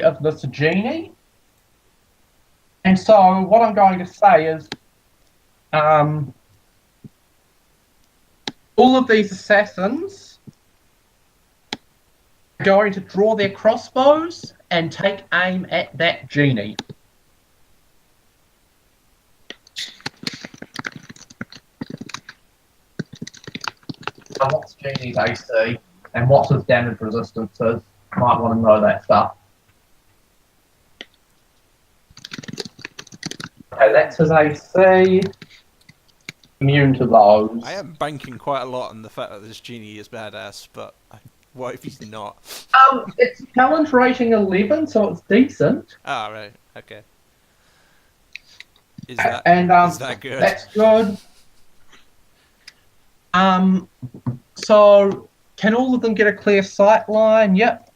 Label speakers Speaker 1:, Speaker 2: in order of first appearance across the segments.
Speaker 1: of this genie. And so what I'm going to say is all of these assassins are going to draw their crossbows and take aim at that genie. What's genie's AC and what's his damage resistances? Might want to know that stuff. Okay, that's his AC. Immune to those.
Speaker 2: I am banking quite a lot on the fact that this genie is badass, but what if he's not?
Speaker 1: It's challenge rating 11, so it's decent.
Speaker 2: Ah, right, okay. Is that good?
Speaker 1: That's good. So can all of them get a clear sight line? Yep.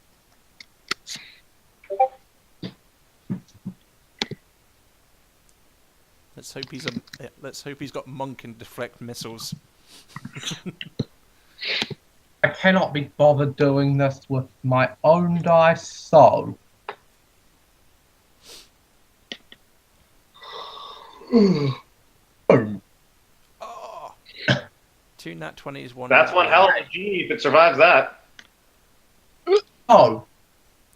Speaker 2: Let's hope he's got monk and deflect missiles.
Speaker 1: I cannot be bothered doing this with my own dice, so boom.
Speaker 2: Oh. 2 nat 20s, 1.
Speaker 3: That's one hell of a genie if it survives that.
Speaker 1: Oh,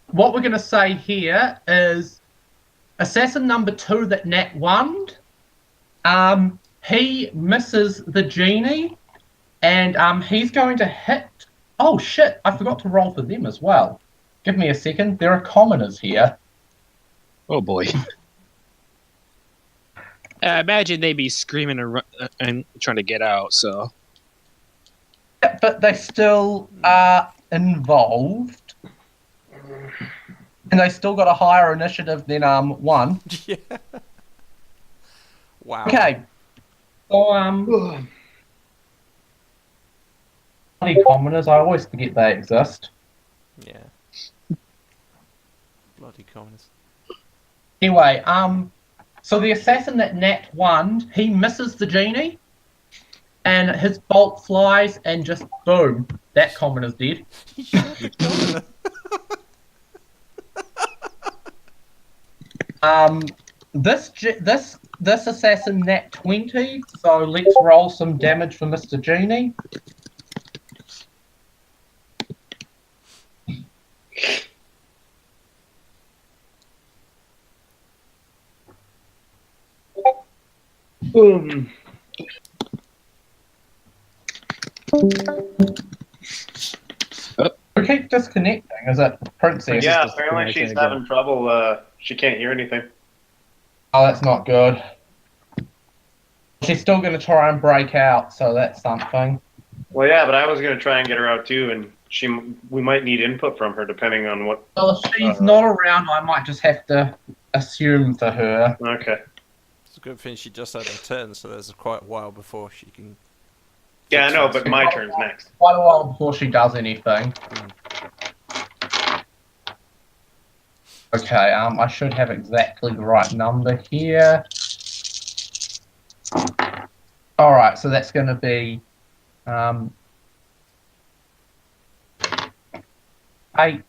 Speaker 1: what we're going to say here is assassin number 2 that Nat won. He misses the genie, and he's going to hit. Oh shit! I forgot to roll for them as well. Give me a second. There are commoners here.
Speaker 4: Oh boy. I imagine they'd be screaming and trying to get out. So.
Speaker 1: Yeah, but they still are involved, and they still got a higher initiative than 1.
Speaker 2: Yeah. Wow.
Speaker 1: Okay. So bloody commoners, I always forget they exist.
Speaker 2: Yeah. Bloody commoners.
Speaker 1: Anyway, so the assassin that Nat won, he misses the genie, and his bolt flies, and just boom, that commoner's dead.
Speaker 2: He shot the commoner.
Speaker 1: This assassin Nat 20, so let's roll some damage for Mr. Genie.
Speaker 3: Boom.
Speaker 1: We keep disconnecting. Is it Princess?
Speaker 3: Yeah, apparently she's having trouble. She can't hear anything.
Speaker 1: Oh, that's not good. She's still going to try and break out, so that's something.
Speaker 3: Well, yeah, but I was going to try and get her out too, and we might need input from her depending on what.
Speaker 1: Well, if she's not around, I might just have to assume for her.
Speaker 3: Okay.
Speaker 2: It's a good thing she just had her turn, so there's quite a while before she can.
Speaker 3: Yeah, I know, but my turn's next.
Speaker 1: Quite a while before she does anything. Okay, I should have exactly the right number here. Alright, so that's going to be 8,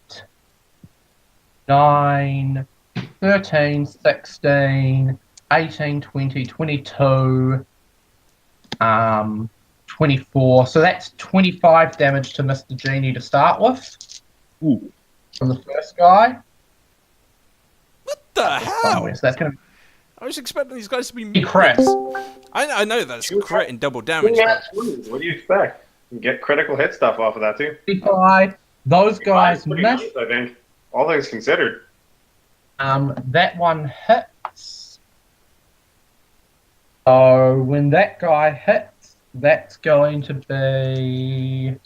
Speaker 1: 9, 13, 16, 18, 20, 22, 24. So that's 25 damage to Mr. Genie to start with.
Speaker 4: Ooh.
Speaker 1: From the first guy.
Speaker 2: What the hell?
Speaker 1: So that's going to
Speaker 2: I was expecting these guys to be
Speaker 1: crits.
Speaker 2: I know that's crit and double damage.
Speaker 3: Yeah, what do you expect? You get critical hit stuff off of that too.
Speaker 1: 25. Those guys
Speaker 3: Pretty
Speaker 1: miss.
Speaker 3: nice, I think. All things considered.
Speaker 1: That one hits. So when that guy hits, that's going to be.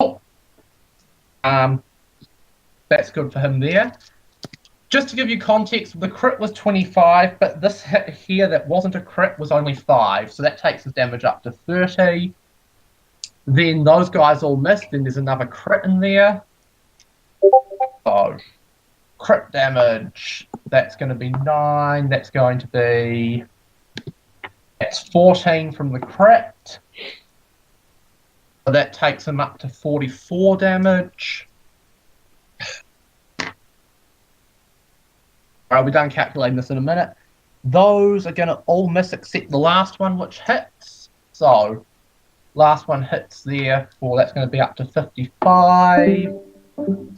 Speaker 1: Oh. That's good for him there. Just to give you context, the crit was 25, but this hit here that wasn't a crit was only 5, so that takes his damage up to 30. Then those guys all missed, then there's another crit in there. So, crit damage, that's going to be 9, that's going to be... That's 14 from the crit. So that takes him up to 44 damage. I'll be done calculating this in a minute. Those are going to all miss except the last one, which hits. So, last one hits there. For that's going to be up to 55.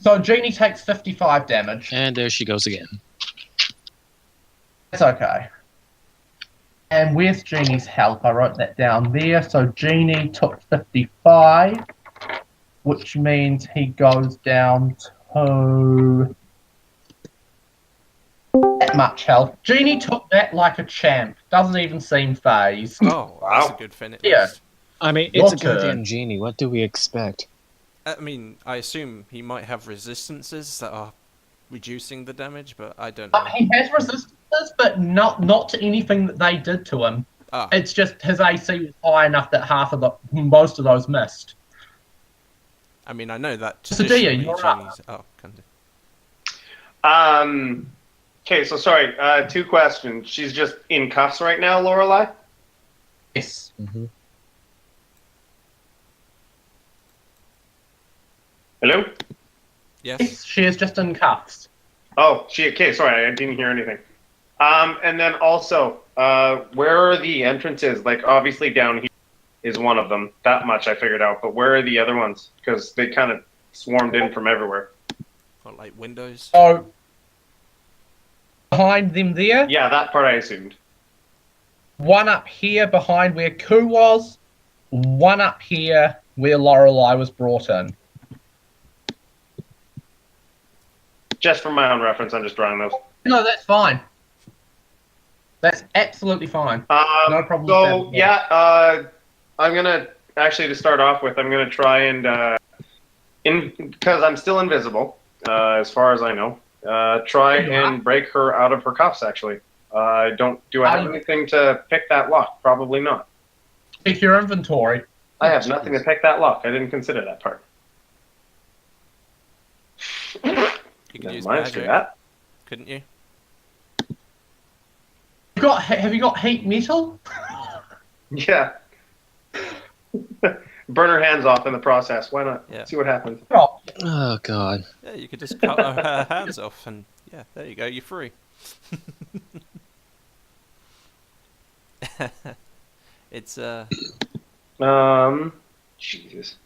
Speaker 1: So, Jeannie takes 55 damage.
Speaker 4: And there she goes again.
Speaker 1: That's okay. And where's Jeannie's health? I wrote that down there. So, Jeannie took 55, which means he goes down to that much health. Jeannie took that like a champ. Doesn't even seem phased.
Speaker 2: Oh, that's
Speaker 3: Wow.
Speaker 2: a good finish.
Speaker 1: Yeah.
Speaker 4: I mean,
Speaker 1: Your
Speaker 4: it's a
Speaker 1: turn.
Speaker 4: goddamn genie. What do we expect?
Speaker 2: I mean, I assume he might have resistances that are reducing the damage, but I don't know.
Speaker 1: He has resistances, but not to anything that they did to him.
Speaker 2: Ah,
Speaker 1: It's just his AC was high enough that most of those missed.
Speaker 2: I mean, I know that
Speaker 1: So, Dia,
Speaker 2: traditionally
Speaker 1: you're up.
Speaker 2: genies... Oh, can do.
Speaker 3: Okay, so sorry. 2 questions. She's just in cuffs right now, Lorelai?
Speaker 1: Yes.
Speaker 4: Mm-hmm.
Speaker 3: Hello?
Speaker 2: Yes.
Speaker 1: Yes, she is just in cuffs.
Speaker 3: Oh, okay, sorry, I didn't hear anything. And then also, where are the entrances? Like, obviously down here is one of them. That much I figured out. But where are the other ones? Because they kind of swarmed in from everywhere.
Speaker 2: Or like windows.
Speaker 1: So, behind them there,
Speaker 3: Yeah, that part I assumed.
Speaker 1: one up here behind where Ku was, one up here where Lorelei was brought in.
Speaker 3: Just for my own reference, I'm just drawing those.
Speaker 1: No, that's fine. That's absolutely fine. No problem with
Speaker 3: So,
Speaker 1: that.
Speaker 3: yeah, I'm going to, actually, to start off with, I'm going to try and, because I'm still invisible, as far as I know, try and break her out of her cuffs, actually. Do I have anything to pick that lock? Probably not.
Speaker 1: Check your inventory.
Speaker 3: I have nothing to pick that lock. I didn't consider that part.
Speaker 2: You can
Speaker 3: Never
Speaker 2: use
Speaker 3: mind,
Speaker 2: magic,
Speaker 3: screw that.
Speaker 2: couldn't you?
Speaker 1: Have you got heat metal?
Speaker 3: Yeah. Burn her hands off in the process. Why not?
Speaker 2: Yeah.
Speaker 3: See what happens.
Speaker 1: Oh,
Speaker 4: Oh god.
Speaker 2: Yeah, you could just cut her hands off, and yeah, there you go. You're free. It's
Speaker 3: Jesus.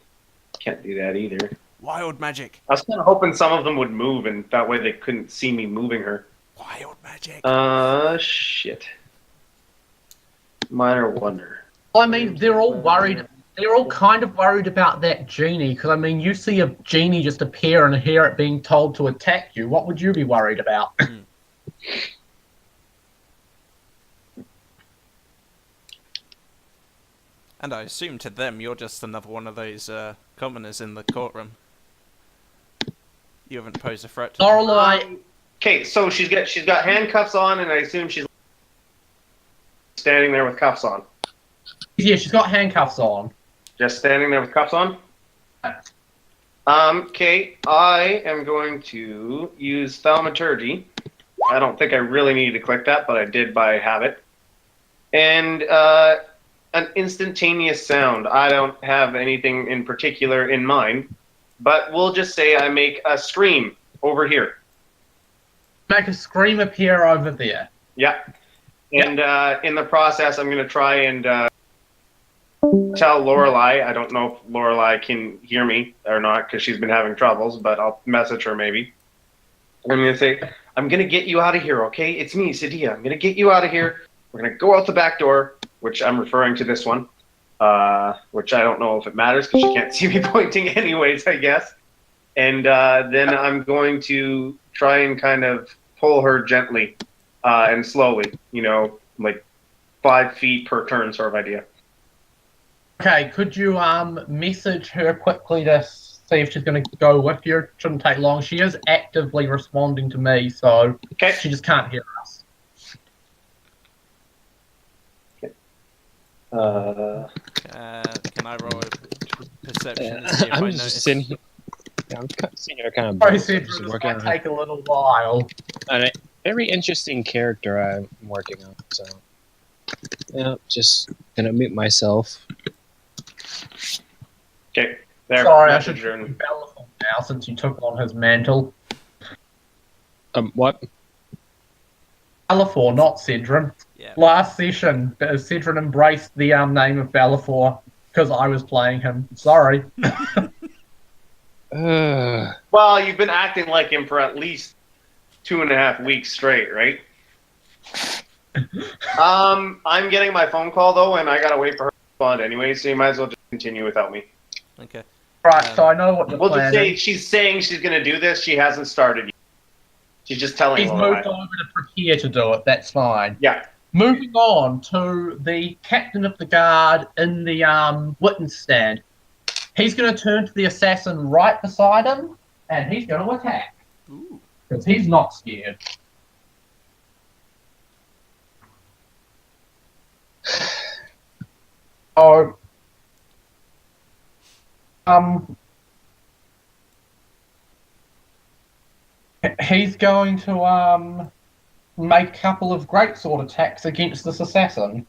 Speaker 3: Can't do that either.
Speaker 2: wild magic.
Speaker 3: I was kind of hoping some of them would move, and that way they couldn't see me moving her.
Speaker 2: Wild magic.
Speaker 3: Shit. Minor wonder.
Speaker 1: I mean, they're all worried. They're all kind of worried about that genie, because, I mean, you see a genie just appear and hear it being told to attack you. What would you be worried about?
Speaker 2: And I assume to them you're just another one of those commoners in the courtroom. You haven't posed a threat to them.
Speaker 1: Lorelei,
Speaker 3: Okay, so she's got handcuffs on, and I assume she's standing there with cuffs on.
Speaker 1: yeah, she's got handcuffs on.
Speaker 3: Just standing there with cuffs on? Okay, I am going to use thaumaturgy. I don't think I really needed to click that, but I did by habit. And an instantaneous sound. I don't have anything in particular in mind, but we'll just say I make a scream over here.
Speaker 1: Make a scream appear over there.
Speaker 3: Yeah. And in the process, I'm going to try and tell Lorelei. I don't know if Lorelei can hear me or not because she's been having troubles, but I'll message her maybe. I'm going to say, I'm going to get you out of here, okay? It's me, Sadia. I'm going to get you out of here. We're going to go out the back door, which I'm referring to this one, which I don't know if it matters because she can't see me pointing anyways, I guess. And then I'm going to try and kind of pull her gently and slowly, like 5 feet per turn sort of idea.
Speaker 1: Okay, could you message her quickly to see if she's going to go with you? Shouldn't take long. She is actively responding to me, so
Speaker 3: Okay.
Speaker 1: she just can't hear us.
Speaker 2: Can I roll a perception to see if I
Speaker 4: I'm
Speaker 2: notice?
Speaker 4: just sitting here. Yeah, I'm sitting here kind of
Speaker 1: Sorry,
Speaker 4: bored,
Speaker 1: Cedric,
Speaker 4: just
Speaker 1: this
Speaker 4: working
Speaker 1: might
Speaker 4: on
Speaker 1: take a little while.
Speaker 4: a very interesting character I'm working on. So, yeah, just gonna mute myself.
Speaker 3: Okay. There.
Speaker 1: Sorry, I should
Speaker 3: message her
Speaker 1: be
Speaker 3: and-
Speaker 1: Bellafon now since you took on his mantle.
Speaker 4: What?
Speaker 1: Bellafor, not Cedrin.
Speaker 2: Yeah.
Speaker 1: Last session, Cedrin embraced the name of Bellafor because I was playing him. Sorry.
Speaker 3: Well, you've been acting like him for at least 2.5 weeks straight, right? I'm getting my phone call though, and I gotta wait for her to respond anyway. So you might as well just continue without me.
Speaker 2: Okay.
Speaker 1: Right, so I know what the
Speaker 3: We'll
Speaker 1: plan
Speaker 3: just say
Speaker 1: is.
Speaker 3: she's saying she's gonna do this. She hasn't started yet. She's just telling
Speaker 1: He's
Speaker 3: Lorelai.
Speaker 1: moved over to prepare to do it. That's fine.
Speaker 3: Yeah.
Speaker 1: Moving on to the captain of the guard in the witness stand. He's going to turn to the assassin right beside him, and he's going to attack.
Speaker 2: Ooh.
Speaker 1: Because he's not scared. So, he's going to make a couple of greatsword attacks against this assassin.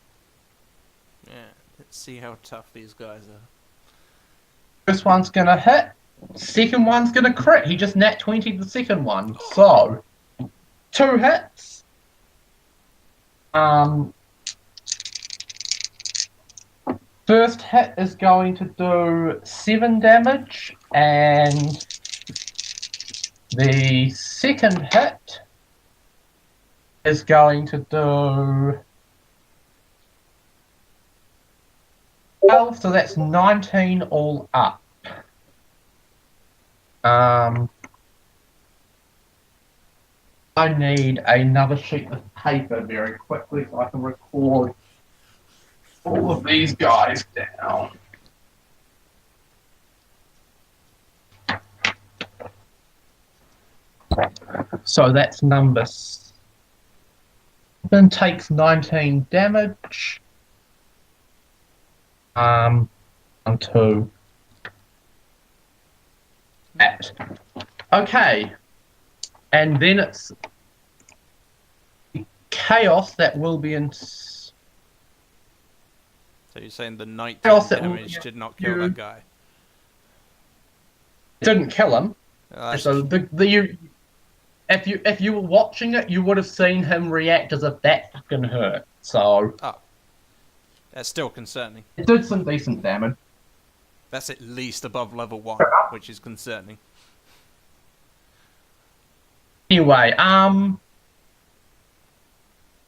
Speaker 2: Yeah. Let's see how tough these guys are.
Speaker 1: First one's going to hit. Second one's going to crit. He just nat 20'd the second one. So, 2 hits. First hit is going to do 7 damage, and the second hit is going to do 12, so that's 19 all up. I need another sheet of paper very quickly so I can record all of these guys down. So that's number 7, takes 19 damage. On 2. That. Okay. And then it's chaos that will be in.
Speaker 2: So you're saying the 19
Speaker 1: Chaos that will
Speaker 2: damage
Speaker 1: be
Speaker 2: did not kill that guy?
Speaker 1: Didn't kill him.
Speaker 2: That's
Speaker 1: So if you were watching it, you would have seen him react as if that fucking hurt. So
Speaker 2: that's still concerning.
Speaker 1: it did some decent damage.
Speaker 2: That's at least above level 1, which is concerning.
Speaker 1: Anyway, are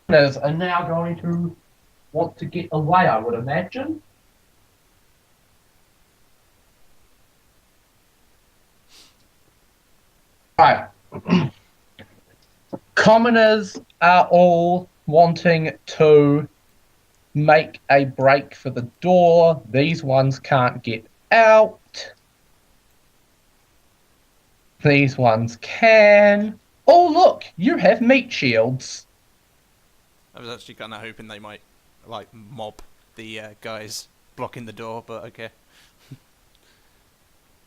Speaker 1: now going to want to get away, I would imagine. Right. Commoners are all wanting to make a break for the door. These ones can't get out. These ones can. Oh, look, you have meat shields.
Speaker 2: I was actually kind of hoping they might, like, mob the guys blocking the door, but okay.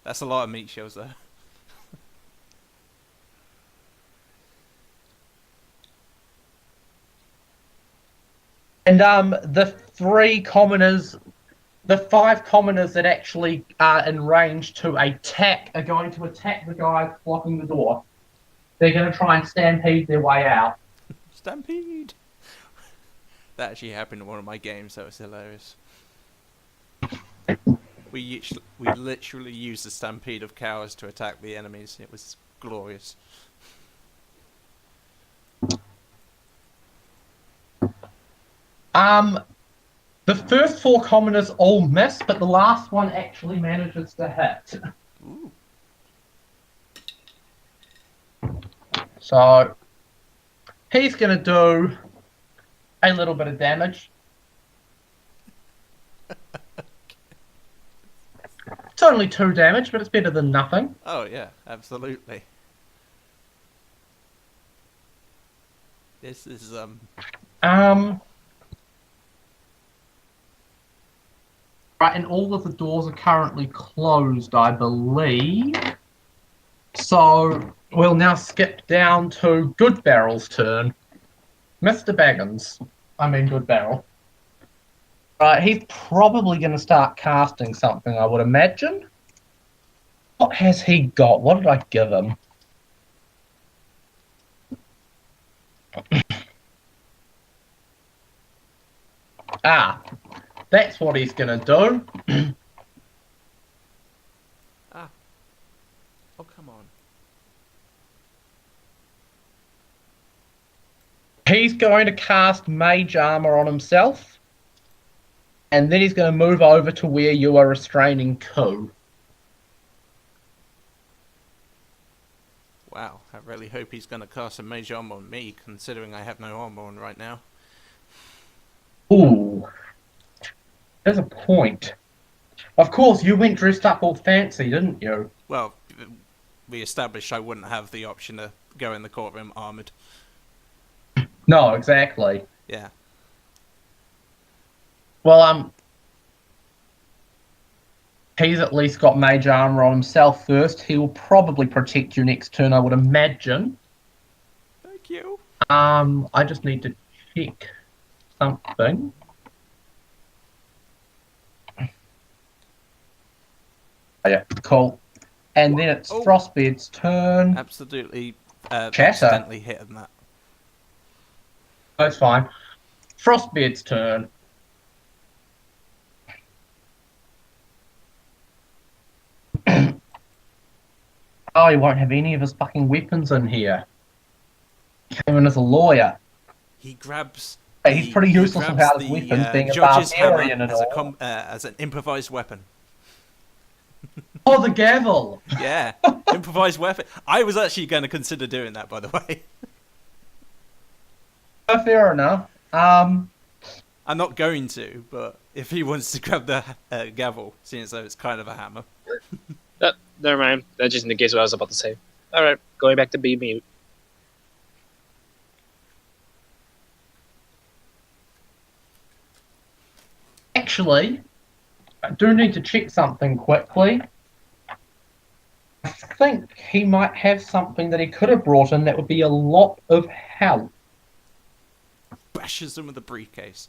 Speaker 2: That's a lot of meat shields there.
Speaker 1: And the 3 commoners, the 5 commoners that actually are in range to attack are going to attack the guys blocking the door. They're going to try and stampede their way out.
Speaker 2: Stampede! That actually happened in one of my games, that was hilarious. We literally used the stampede of cows to attack the enemies. It was glorious.
Speaker 1: The first 4 commoners all miss, but the last one actually manages to hit.
Speaker 2: Ooh.
Speaker 1: So he's going to do a little bit of damage. It's only 2 damage, but it's better than nothing.
Speaker 2: Oh yeah, absolutely. This is
Speaker 1: Right, and all of the doors are currently closed, I believe. So we'll now skip down to Good Barrel's turn. Mr. Baggins. I mean Good Barrel. Right, he's probably going to start casting something, I would imagine. What has he got? What did I give him? Ah, that's what he's gonna do.
Speaker 2: Ah. Oh, come on.
Speaker 1: He's going to cast Mage Armor on himself, and then he's going to move over to where you are restraining Ku.
Speaker 2: Wow, I really hope he's going to cast a Mage Armor on me, considering I have no armor on right now.
Speaker 1: Ooh, there's a point. Of course, you went dressed up all fancy, didn't you?
Speaker 2: Well, we established I wouldn't have the option to go in the courtroom armored.
Speaker 1: No, exactly.
Speaker 2: Yeah.
Speaker 1: Well, he's at least got Mage Armor on himself first. He will probably protect you next turn, I would imagine.
Speaker 2: Thank you.
Speaker 1: I just need to check something. Oh, yeah, cool. And then it's
Speaker 2: Oh.
Speaker 1: Frostbeard's turn.
Speaker 2: Absolutely
Speaker 1: Chatter.
Speaker 2: accidentally hitting that.
Speaker 1: That's fine. Frostbeard's turn. Oh, he won't have any of his fucking weapons in here. Came in as a lawyer.
Speaker 2: He grabs.
Speaker 1: Hey, he's pretty useless
Speaker 2: grabs
Speaker 1: without his
Speaker 2: the,
Speaker 1: weapons, being a
Speaker 2: judge's
Speaker 1: barbarian
Speaker 2: hammer
Speaker 1: and all.
Speaker 2: as an improvised weapon.
Speaker 1: Oh, the gavel!
Speaker 2: Yeah, improvised weapon. I was actually going to consider doing that, by the way.
Speaker 1: Fair enough.
Speaker 2: I'm not going to, but if he wants to grab the gavel, seeing as though it's kind of a hammer.
Speaker 4: Never mind. That just negates what I was about to say. Alright, going back to be mute.
Speaker 1: Actually, I do need to check something quickly. I think he might have something that he could have brought in that would be a lot of help.
Speaker 2: Bashes him with a briefcase.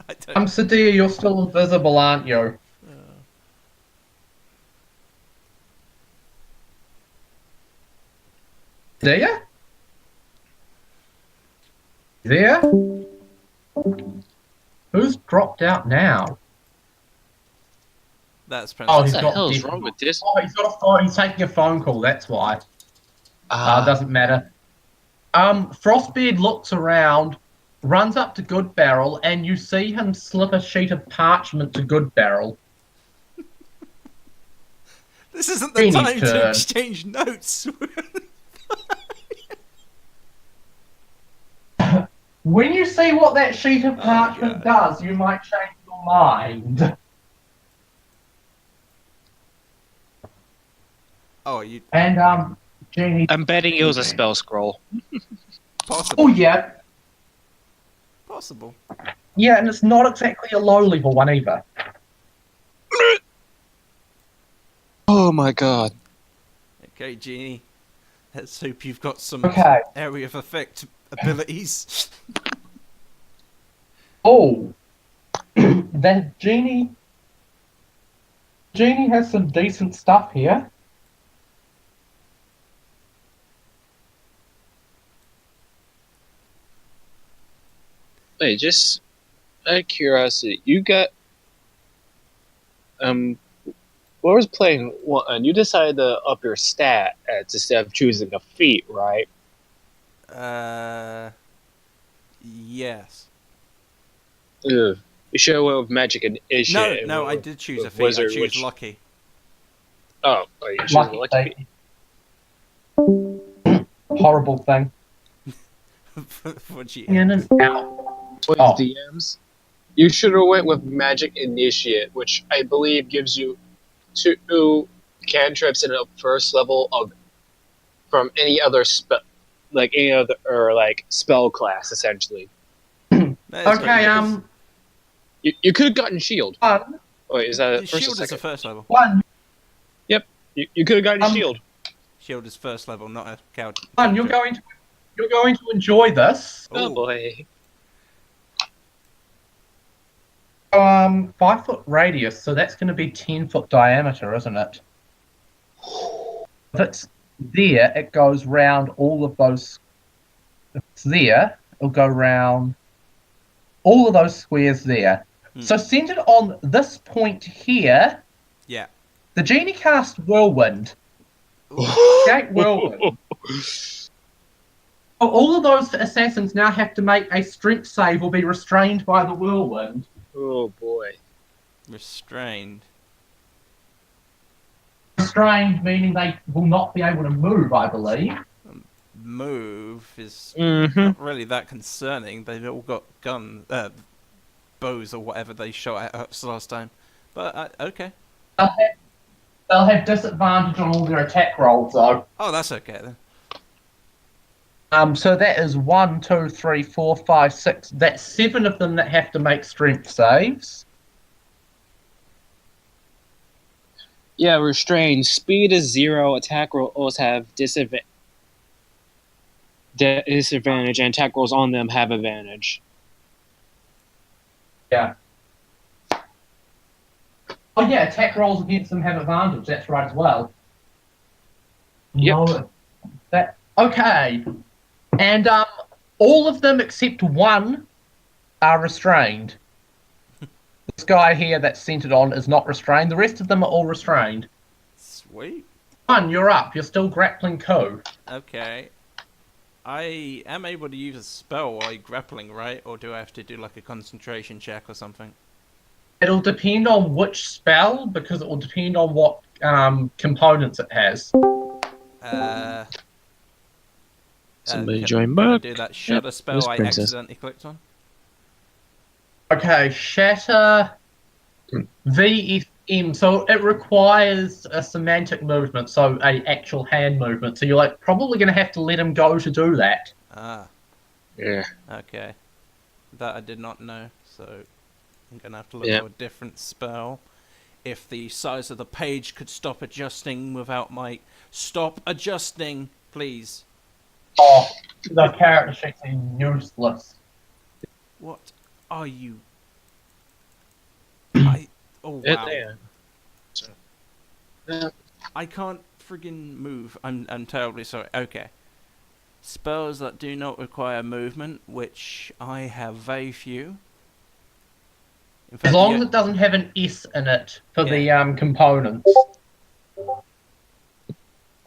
Speaker 2: I don't.
Speaker 1: Sadia, you're still invisible, aren't you? There? There? Who's dropped out now?
Speaker 2: That's
Speaker 1: Oh,
Speaker 4: What
Speaker 1: he's
Speaker 2: Princess.
Speaker 4: the
Speaker 1: got
Speaker 4: hell is
Speaker 1: deaf-
Speaker 4: wrong with this?
Speaker 1: Oh, he's got a phone. He's taking a phone call. That's why. Doesn't matter. Frostbeard looks around, runs up to Good Barrel, and you see him slip a sheet of parchment to Good Barrel.
Speaker 2: This isn't the
Speaker 1: Genie
Speaker 2: time to
Speaker 1: turn.
Speaker 2: exchange notes.
Speaker 1: When you see what that sheet of
Speaker 2: Oh,
Speaker 1: parchment does, you might change your mind.
Speaker 2: Oh, you
Speaker 1: And Genie.
Speaker 4: I'm betting it was a spell scroll.
Speaker 2: possible?
Speaker 1: Oh yeah,
Speaker 2: Possible.
Speaker 1: yeah, and it's not exactly a low level one either.
Speaker 4: Oh my god.
Speaker 2: Okay, Genie. Let's hope you've got some
Speaker 1: Okay.
Speaker 2: area of effect abilities.
Speaker 1: Oh, that Genie has some decent stuff here.
Speaker 4: Wait, just out of curiosity, you got what was playing one? You decided to up your stat instead of choosing a feat, right?
Speaker 2: Yes.
Speaker 4: Ugh. You should have went with magic and
Speaker 2: No,
Speaker 4: initiate.
Speaker 2: no,
Speaker 4: and
Speaker 2: I
Speaker 4: went
Speaker 2: did choose a
Speaker 4: with
Speaker 2: feat.
Speaker 4: wizard,
Speaker 2: I choose
Speaker 4: which-
Speaker 2: lucky.
Speaker 4: Oh, you chose
Speaker 1: Lucky
Speaker 4: lucky feat.
Speaker 1: thing. Horrible thing.
Speaker 2: For GM.
Speaker 1: In and out.
Speaker 4: With
Speaker 1: Oh.
Speaker 4: DMs, you should have went with magic initiate, which I believe gives you 2 cantrips in a first level of from any other spell, like any other or like spell class, essentially.
Speaker 2: That is
Speaker 1: Okay,
Speaker 2: what
Speaker 4: You could have gotten shield.
Speaker 1: one,
Speaker 4: Wait, is that
Speaker 2: it
Speaker 4: a
Speaker 2: is.
Speaker 4: first or
Speaker 2: Shield is the
Speaker 4: second?
Speaker 2: first level.
Speaker 1: one,
Speaker 4: You could have gotten
Speaker 1: Um,
Speaker 4: shield.
Speaker 2: Shield is first level, not a count.
Speaker 1: one. You're going to enjoy this.
Speaker 4: Oh
Speaker 2: Ooh.
Speaker 4: boy.
Speaker 1: 5 foot radius, so that's going to be 10-foot diameter, isn't it? If it's there, it goes round all of those. If it's there, it'll go round all of those squares there.
Speaker 2: Hmm.
Speaker 1: So centered on this point here,
Speaker 2: Yeah.
Speaker 1: the genie cast Whirlwind. Create Whirlwind. All of those assassins now have to make a strength save or be restrained by the Whirlwind.
Speaker 4: Oh boy.
Speaker 2: Restrained.
Speaker 1: Restrained meaning they will not be able to move, I believe.
Speaker 2: Move is
Speaker 4: Mm-hmm.
Speaker 2: not really that concerning. They've all got bows or whatever they shot at us last time. But, okay.
Speaker 1: They'll have disadvantage on all their attack rolls, though.
Speaker 2: Oh, that's okay then.
Speaker 1: So that is 1, 2, 3, 4, 5, 6. That's 7 of them that have to make strength saves.
Speaker 4: Yeah, restrained. Speed is 0. Attack rolls have disadvantage, and attack rolls on them have advantage.
Speaker 1: Yeah. Oh yeah, attack rolls against them have advantage. That's right as well.
Speaker 4: Yep.
Speaker 1: No, okay. And all of them except one are restrained. This guy here that's centered on is not restrained. The rest of them are all restrained.
Speaker 2: Sweet.
Speaker 1: One, you're up. You're still grappling co.
Speaker 2: Okay. I am able to use a spell while grappling, right? Or do I have to do like a concentration check or something?
Speaker 1: It'll depend on which spell, because it will depend on what components it has.
Speaker 4: Somebody
Speaker 2: can
Speaker 4: join
Speaker 2: I
Speaker 4: back.
Speaker 2: do that shatter spell
Speaker 4: Miss
Speaker 2: I
Speaker 4: Princess.
Speaker 2: accidentally clicked on?
Speaker 1: Okay, shatter VFM. So it requires a semantic movement, so a actual hand movement. So you're probably going to have to let him go to do that.
Speaker 2: Ah,
Speaker 4: Yeah.
Speaker 2: okay. That I did not know, so I'm going to have to look
Speaker 4: Yeah.
Speaker 2: for a different spell. If the size of the page could stop adjusting without my... Stop adjusting, please.
Speaker 1: Oh, the character sheets are useless.
Speaker 2: What are you... Oh,
Speaker 4: Yeah,
Speaker 2: wow.
Speaker 4: yeah.
Speaker 2: I can't friggin' move. I'm terribly sorry. Okay. Spells that do not require movement, which I have very few. In
Speaker 1: As
Speaker 2: fact,
Speaker 1: long as it doesn't have an S in it for the components.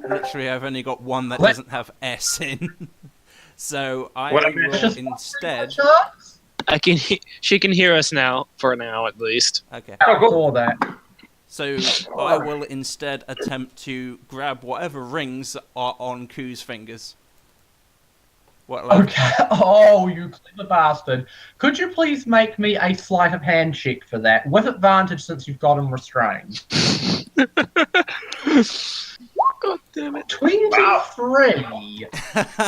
Speaker 2: literally I've only got one that
Speaker 1: What?
Speaker 2: doesn't have S in. So I
Speaker 3: What
Speaker 2: will
Speaker 3: about-
Speaker 2: instead...
Speaker 4: She can hear us now, for now at least.
Speaker 2: Okay.
Speaker 1: I saw that.
Speaker 2: So I will instead attempt to grab whatever rings are on Ku's fingers. What left?
Speaker 1: Okay. Oh, you clever bastard. Could you please make me a sleight of hand check for that? With advantage since you've got him restrained.
Speaker 4: God damn it.
Speaker 1: 23.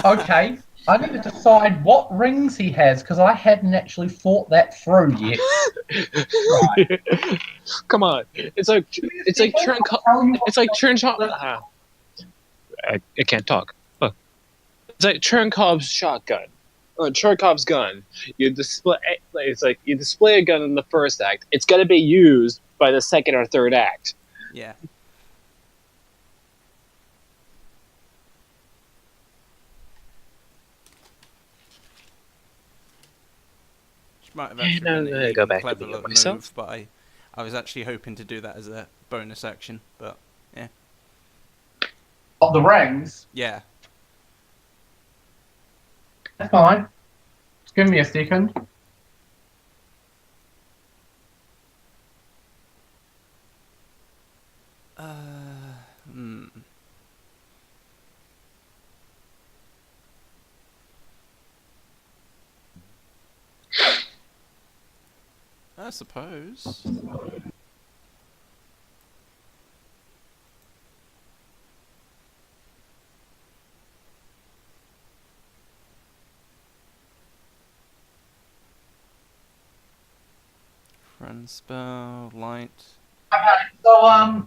Speaker 1: Okay. I need to decide what rings he has because I hadn't actually thought that through yet. Right.
Speaker 4: Come on. It's like Chernkov. I can't talk. Look. It's like Chernkov's shotgun. Or Chernkov's gun. You display a gun in the first act. It's gonna be used by the second or third act.
Speaker 2: Yeah. Which might have actually
Speaker 4: No,
Speaker 2: been
Speaker 4: no,
Speaker 2: an
Speaker 4: go
Speaker 2: even
Speaker 4: back to
Speaker 2: clever
Speaker 4: the
Speaker 2: little
Speaker 4: myself.
Speaker 2: move, but I was actually hoping to do that as a bonus action, but yeah.
Speaker 1: Of the rings?
Speaker 2: Yeah.
Speaker 1: That's fine. Just give me a second.
Speaker 2: Hmm. I suppose. Friend spell, light.
Speaker 1: Okay, so,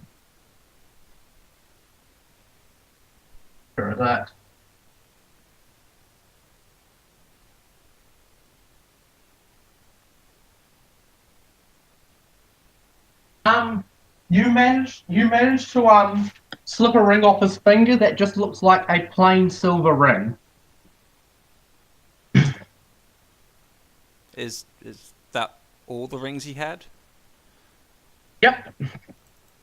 Speaker 1: where is that? You managed to slip a ring off his finger that just looks like a plain silver ring.
Speaker 2: Is that all the rings he had?
Speaker 1: Yep.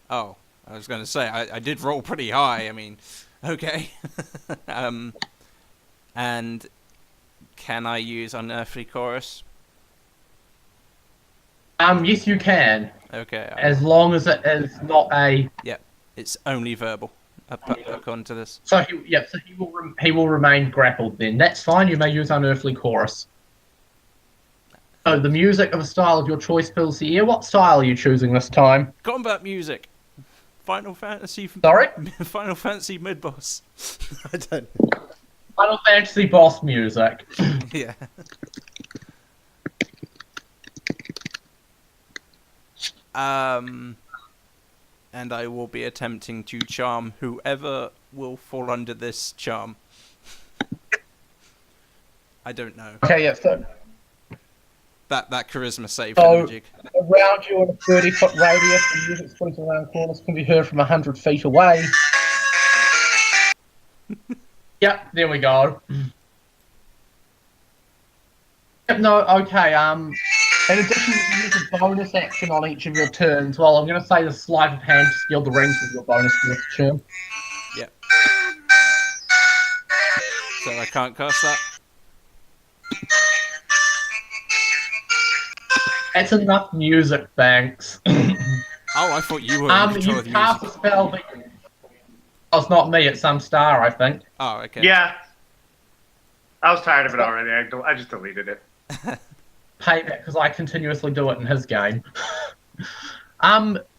Speaker 2: Oh, I was going to say I did roll pretty high. I mean, okay. And can I use Unearthly Chorus?
Speaker 1: Yes, you can,
Speaker 2: Okay.
Speaker 1: as long as it is not a.
Speaker 2: Yep. It's only verbal. According to this.
Speaker 1: So he will remain grappled. Then that's fine. You may use Unearthly Chorus. Oh, the music of a style of your choice fills the ear. What style are you choosing this time?
Speaker 2: Combat music. Final Fantasy.
Speaker 1: Sorry?
Speaker 2: Final Fantasy mid boss. I don't know.
Speaker 1: Final Fantasy boss music.
Speaker 2: Yeah. And I will be attempting to charm whoever will fall under this charm. I don't know.
Speaker 1: Okay, yeah, so
Speaker 2: That charisma save
Speaker 1: So-
Speaker 2: for the magic.
Speaker 1: around you in a 30-foot radius, the music sprinkling around corners can be heard from 100 feet away. Yep, there we go. Yep, no, okay, in addition, you can use a bonus action on each of your turns. Well, I'm going to say the sleight of hand to steal the rings with your bonus for this turn.
Speaker 2: Yep. So I can't cast that?
Speaker 1: That's enough music, thanks.
Speaker 2: Oh, I thought you were in control
Speaker 1: You
Speaker 2: of the
Speaker 1: cast a
Speaker 2: music.
Speaker 1: spell, but oh, it's not me, it's some star, I think.
Speaker 2: Oh, okay.
Speaker 3: Yeah. I was tired of it already. I just deleted it.
Speaker 1: Payback because I continuously do it in his game.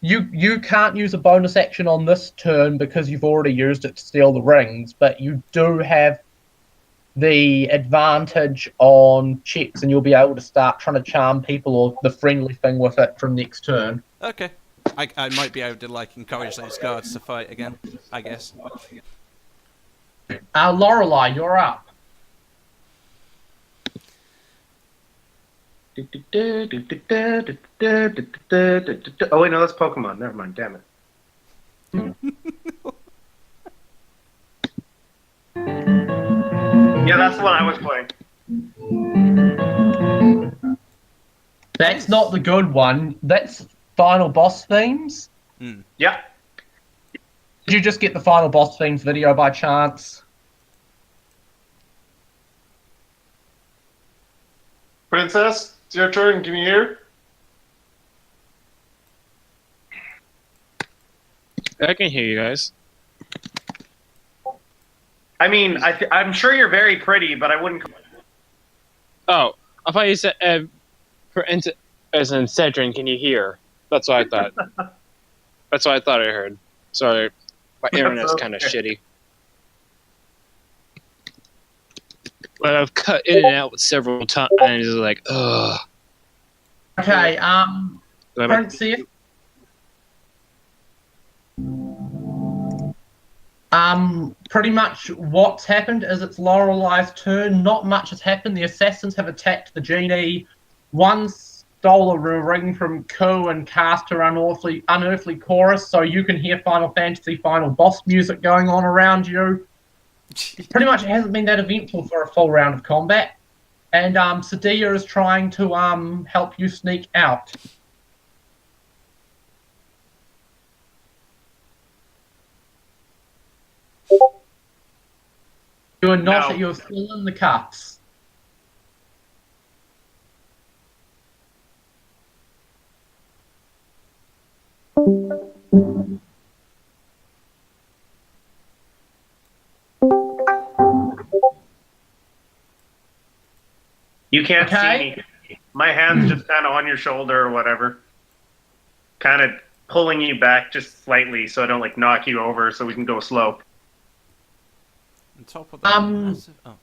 Speaker 1: You can't use a bonus action on this turn because you've already used it to steal the rings, but you do have the advantage on checks, and you'll be able to start trying to charm people or the friendly thing with it from next turn.
Speaker 2: Okay. I might be able to like encourage those guards to fight again, I guess.
Speaker 1: Lorelei, you're up.
Speaker 3: Oh wait, no, that's Pokemon. Never mind. Damn it. Yeah, that's the one I was playing.
Speaker 1: That's not the good one. That's final boss themes.
Speaker 3: Yeah.
Speaker 1: Did you just get the final boss themes video by chance?
Speaker 3: Princess, it's your turn. Can you hear?
Speaker 4: I can hear you guys.
Speaker 3: I mean, I'm sure you're very pretty, but I wouldn't.
Speaker 4: Oh, I thought you said, for instance, as in Cedrin, can you hear? That's what I thought. That's what I thought I heard. Sorry, my internet's kind of shitty. But I've cut in and out several times, and it's like, ugh.
Speaker 1: Okay,
Speaker 4: Do I make-
Speaker 1: Princess. Pretty much what's happened is it's Lorelei's turn. Not much has happened. The assassins have attacked the genie. One stole a ring from Ku and cast her unearthly chorus, so you can hear Final Fantasy final boss music going on around you. Pretty much it hasn't been that eventful for a full round of combat. And Sadia is trying to help you sneak out. You are not.
Speaker 3: No.
Speaker 1: You're still in the cuffs.
Speaker 3: You can't
Speaker 1: Okay.
Speaker 3: see me. My hand's just kind of on your shoulder or whatever. Kind of pulling you back just slightly so I don't like knock you over so we can go slow.
Speaker 2: On top of that,
Speaker 1: Um,
Speaker 2: massive... Oh.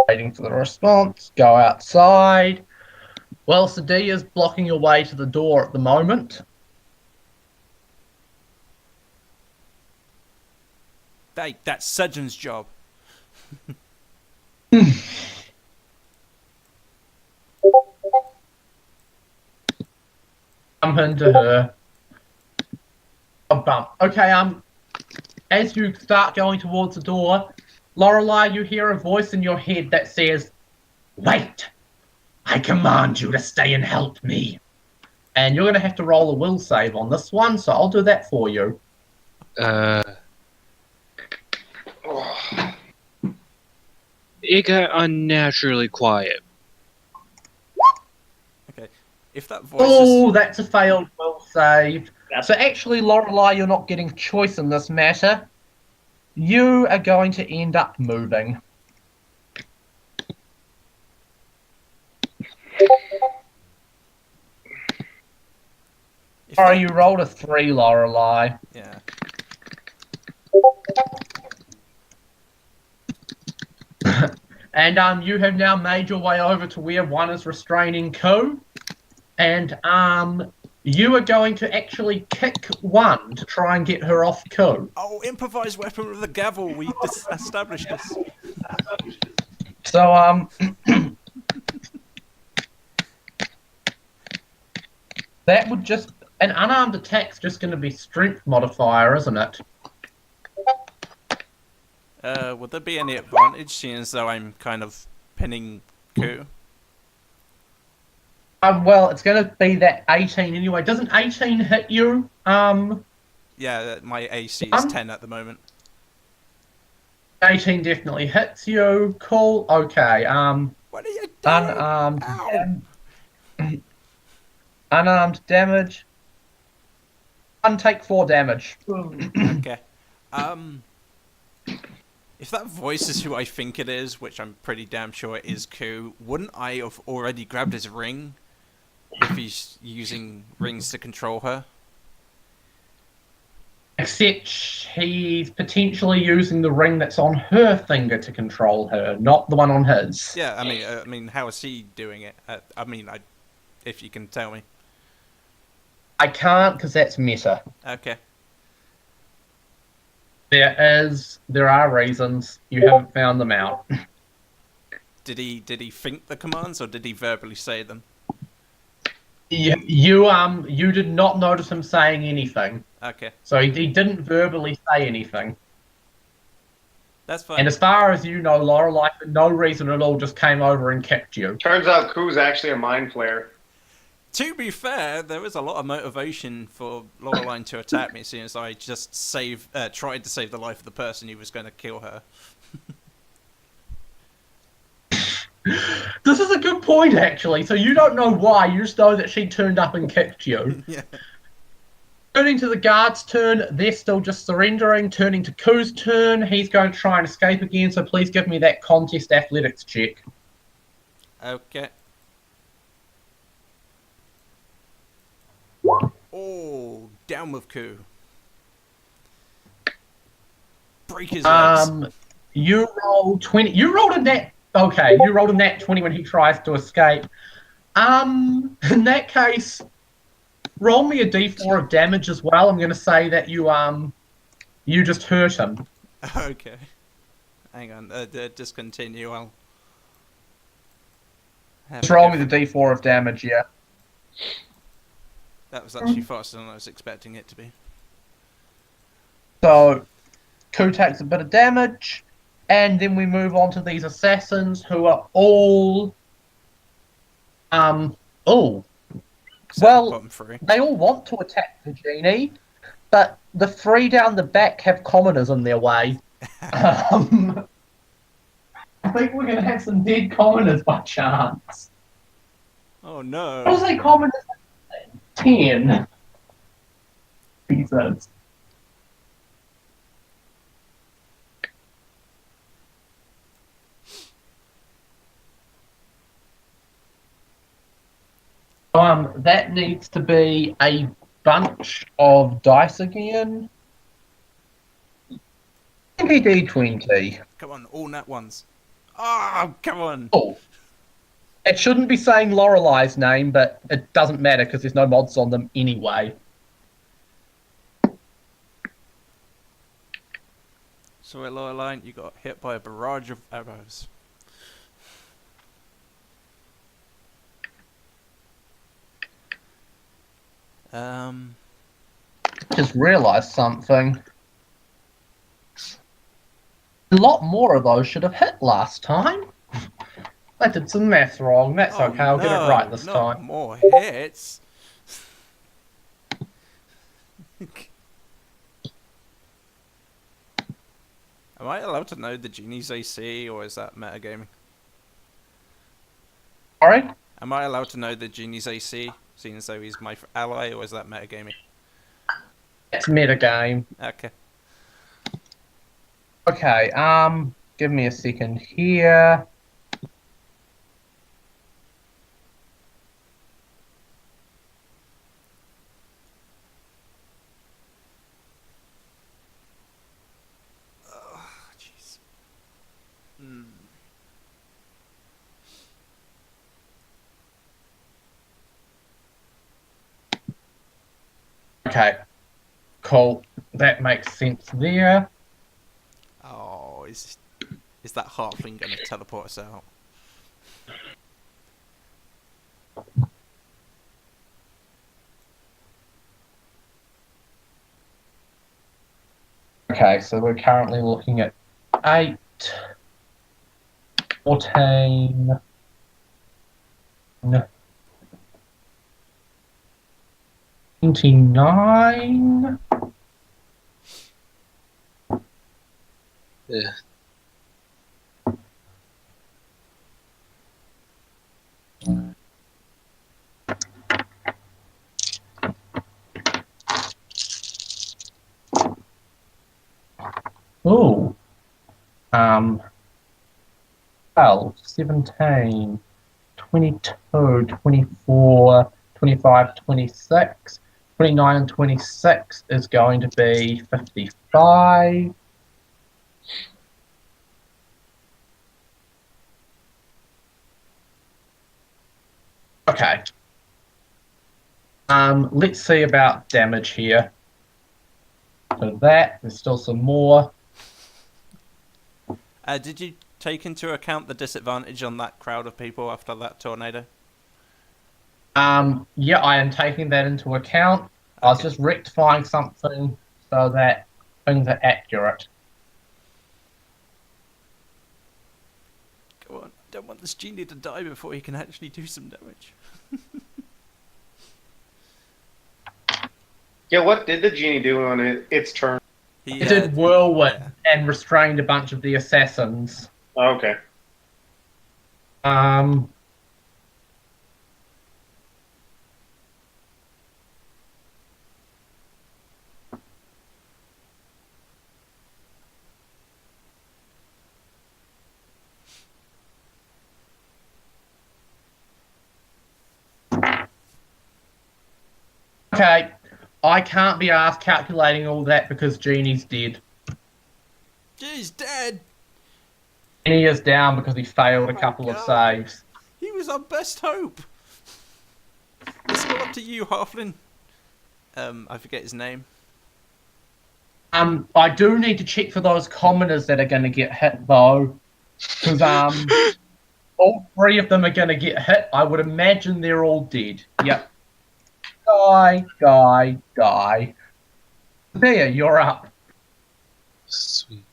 Speaker 1: Waiting for the response. Go outside. Well, Sadia's blocking your way to the door at the moment.
Speaker 2: Hey, that's Sedgen's job.
Speaker 1: Bump into her. A bump. Okay, as you start going towards the door, Lorelei, you hear a voice in your head that says, "Wait! I command you to stay and help me." And you're going to have to roll a will save on this one, so I'll do that for you.
Speaker 4: It got unnaturally quiet.
Speaker 2: Okay. If that voice
Speaker 1: Oh,
Speaker 2: is...
Speaker 1: that's a failed will save.
Speaker 3: That's-
Speaker 1: So actually, Lorelei, you're not getting choice in this matter. You are going to end up moving.
Speaker 2: If
Speaker 1: Sorry,
Speaker 2: that-
Speaker 1: you rolled a 3, Lorelei.
Speaker 2: Yeah.
Speaker 1: And you have now made your way over to where one is restraining Ku. And you are going to actually kick one to try and get her off Ku.
Speaker 2: Oh, improvised weapon with a gavel. We established this.
Speaker 1: So that would just an unarmed attack's just going to be strength modifier, isn't it?
Speaker 2: Would there be any advantage, seeing as though I'm kind of pinning Ku?
Speaker 1: Well, it's going to be that 18 anyway. Doesn't 18 hit you?
Speaker 2: Yeah, my AC is 10 at the moment.
Speaker 1: 18 definitely hits you. Cool. Okay.
Speaker 2: What are you doing?
Speaker 1: Unarmed.
Speaker 2: Ow.
Speaker 1: Unarmed damage. Take 4 damage.
Speaker 2: Okay. If that voice is who I think it is, which I'm pretty damn sure it is Ku, wouldn't I have already grabbed his ring if he's using rings to control her?
Speaker 1: Except he's potentially using the ring that's on her finger to control her, not the one on his.
Speaker 2: Yeah, I mean, how is he doing it? If you can tell me.
Speaker 1: I can't because that's meta.
Speaker 2: Okay.
Speaker 1: There are reasons. You haven't found them out.
Speaker 2: Did he think the commands or did he verbally say them?
Speaker 1: You did not notice him saying anything.
Speaker 2: Okay,
Speaker 1: So he didn't verbally say anything.
Speaker 2: that's fine.
Speaker 1: And as far as you know, Lorelei, for no reason at all, just came over and kicked you.
Speaker 3: Turns out Ku's actually a mind flayer.
Speaker 2: To be fair, there was a lot of motivation for Loreline to attack me, seeing as I just tried to save the life of the person who was going to kill her.
Speaker 1: This is a good point, actually. So you don't know why, you just know that she turned up and kicked you.
Speaker 2: Yeah.
Speaker 1: Turning to the guard's turn, they're still just surrendering. Turning to Ku's turn, he's going to try and escape again, so please give me that contest athletics check.
Speaker 2: Okay. Oh, down with Ku. Break his legs.
Speaker 1: You roll 20. You rolled a nat. Okay, you rolled a nat 20 when he tries to escape. In that case, roll me a d4 of damage as well. I'm going to say that you just hurt him.
Speaker 2: Okay. Hang on, discontinue. I'll have
Speaker 1: Just
Speaker 2: a
Speaker 1: roll
Speaker 2: go.
Speaker 1: me the d4 of damage, yeah.
Speaker 2: That was actually faster than I was expecting it to be.
Speaker 1: So, Ku takes a bit of damage, and then we move on to these assassins who are all.
Speaker 2: Except
Speaker 1: Well,
Speaker 2: the bottom three.
Speaker 1: they all want to attack the genie, but the three down the back have commoners in their way. I think we're going to have some dead commoners by chance.
Speaker 2: Oh no.
Speaker 1: What is a commoners? 10. Jesus. That needs to be a bunch of dice again. Maybe D20.
Speaker 2: Come on, all nat ones. Oh, come on.
Speaker 1: Oh. It shouldn't be saying Lorelei's name, but it doesn't matter because there's no mods on them anyway.
Speaker 2: So at Loreline, you got hit by a barrage of arrows.
Speaker 1: Just realised something. A lot more of those should have hit last time. I did some math wrong. That's
Speaker 2: Oh,
Speaker 1: okay, I'll get it right this
Speaker 2: not
Speaker 1: time.
Speaker 2: more hits. Am I allowed to know the genie's AC, or is that metagaming?
Speaker 1: Sorry?
Speaker 2: Am I allowed to know the genie's AC, seeing as though he's my ally, or is that metagaming?
Speaker 1: It's metagame.
Speaker 2: Okay.
Speaker 1: Okay, give me a second here.
Speaker 2: Oh, jeez. Hmm.
Speaker 1: Okay, cool. That makes sense there.
Speaker 2: Oh, is that halfling going to teleport us out?
Speaker 1: Okay, so we're currently looking at 8, 14, 29.
Speaker 4: Yeah.
Speaker 1: Ooh. 12, 17, 22, 24, 25, 26, 29 and 26 is going to be 55. Okay. Let's see about damage here. So there's still some more.
Speaker 2: Did you take into account the disadvantage on that crowd of people after that tornado?
Speaker 1: Yeah, I am taking that into account. I was
Speaker 2: Okay.
Speaker 1: just rectifying something so that things are accurate.
Speaker 2: Go on. Don't want this genie to die before he can actually do some damage.
Speaker 3: Yeah, what did the genie do on its turn?
Speaker 1: It did whirlwind and restrained a bunch of the assassins.
Speaker 3: Oh, okay.
Speaker 1: Okay, I can't be asked calculating all that because Genie's dead.
Speaker 2: He's dead!
Speaker 1: Genie is down because he failed
Speaker 2: Oh
Speaker 1: a
Speaker 2: my
Speaker 1: couple of
Speaker 2: God.
Speaker 1: saves.
Speaker 2: He was our best hope! It's all up to you, Halfling. I forget his name.
Speaker 1: I do need to check for those commoners that are going to get hit though, because all 3 of them are going to get hit. I would imagine they're all dead. Yep. Guy. There, you're up.
Speaker 4: Sweet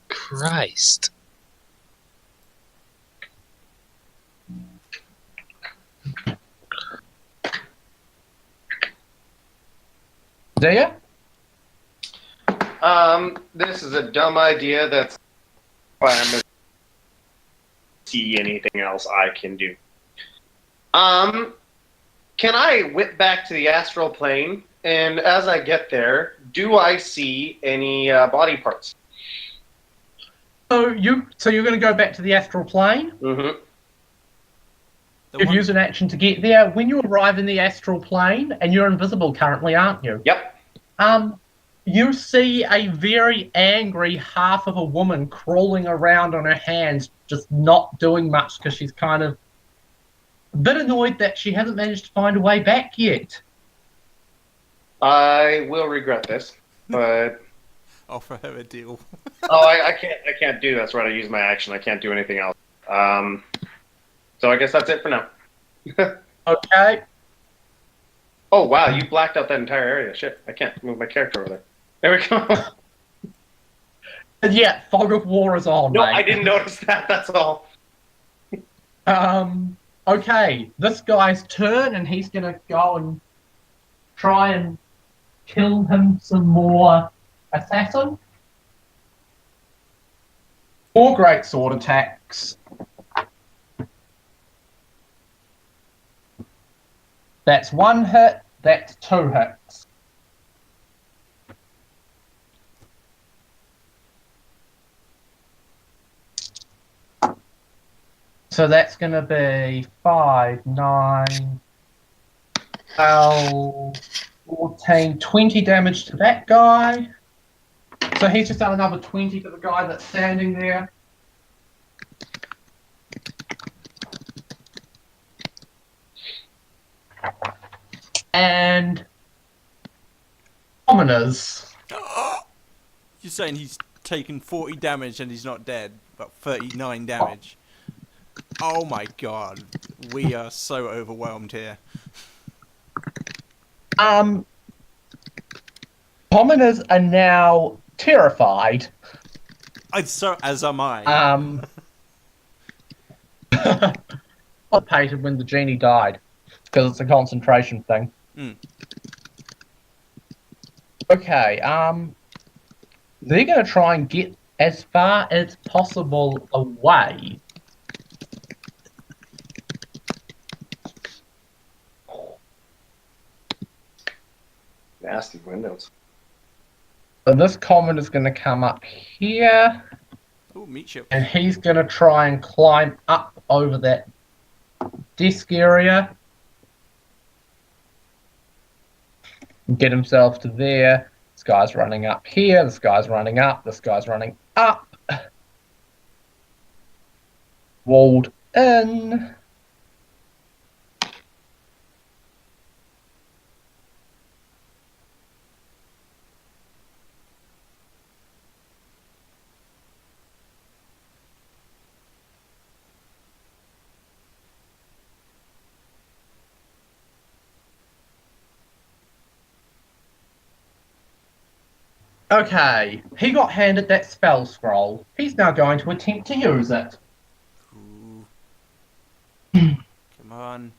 Speaker 4: Christ.
Speaker 1: There.
Speaker 3: This is a dumb idea. That's why I'm gonna see anything else I can do. Can I whip back to the astral plane? And as I get there, do I see any body parts?
Speaker 1: So you're going to go back to the astral plane.
Speaker 3: Mm-hmm.
Speaker 1: You've used an action to get there. When you arrive in the astral plane, and you're invisible currently, aren't you?
Speaker 3: Yep.
Speaker 1: You see a very angry half of a woman crawling around on her hands, just not doing much because she's kind of a bit annoyed that she hasn't managed to find a way back yet.
Speaker 3: I will regret this, but
Speaker 2: Offer her a deal.
Speaker 3: I can't do that. That's right. I use my action. I can't do anything else. So I guess that's it for now.
Speaker 1: Okay.
Speaker 3: Oh wow, you blacked out that entire area. Shit, I can't move my character over there. There we go.
Speaker 1: Yeah, fog of war is on,
Speaker 3: No,
Speaker 1: mate.
Speaker 3: I didn't notice that. That's all.
Speaker 1: Okay, this guy's turn, and he's gonna go and try and kill him some more assassin. 4 great sword attacks. That's 1 hit. That's 2 hits. So that's going to be 5, 9, 12, 14, 20 damage to that guy. So he's just done another 20 to the guy that's standing there. And commoners.
Speaker 2: You're saying he's taken 40 damage and he's not dead, but 39 damage. Oh my god, we are so overwhelmed here.
Speaker 1: Commoners are now terrified.
Speaker 2: As am I.
Speaker 1: I painted when the genie died because it's a concentration thing.
Speaker 2: Mm.
Speaker 1: Okay, they're going to try and get as far as possible away.
Speaker 3: Nasty windows.
Speaker 1: So this common is going to come up here,
Speaker 2: Oh, meat ship.
Speaker 1: and he's going to try and climb up over that desk area and get himself to there. This guy's running up here, this guy's running up, this guy's running up. Walled in. Okay, he got handed that spell scroll. He's now going to attempt to use it.
Speaker 2: Ooh. Come on.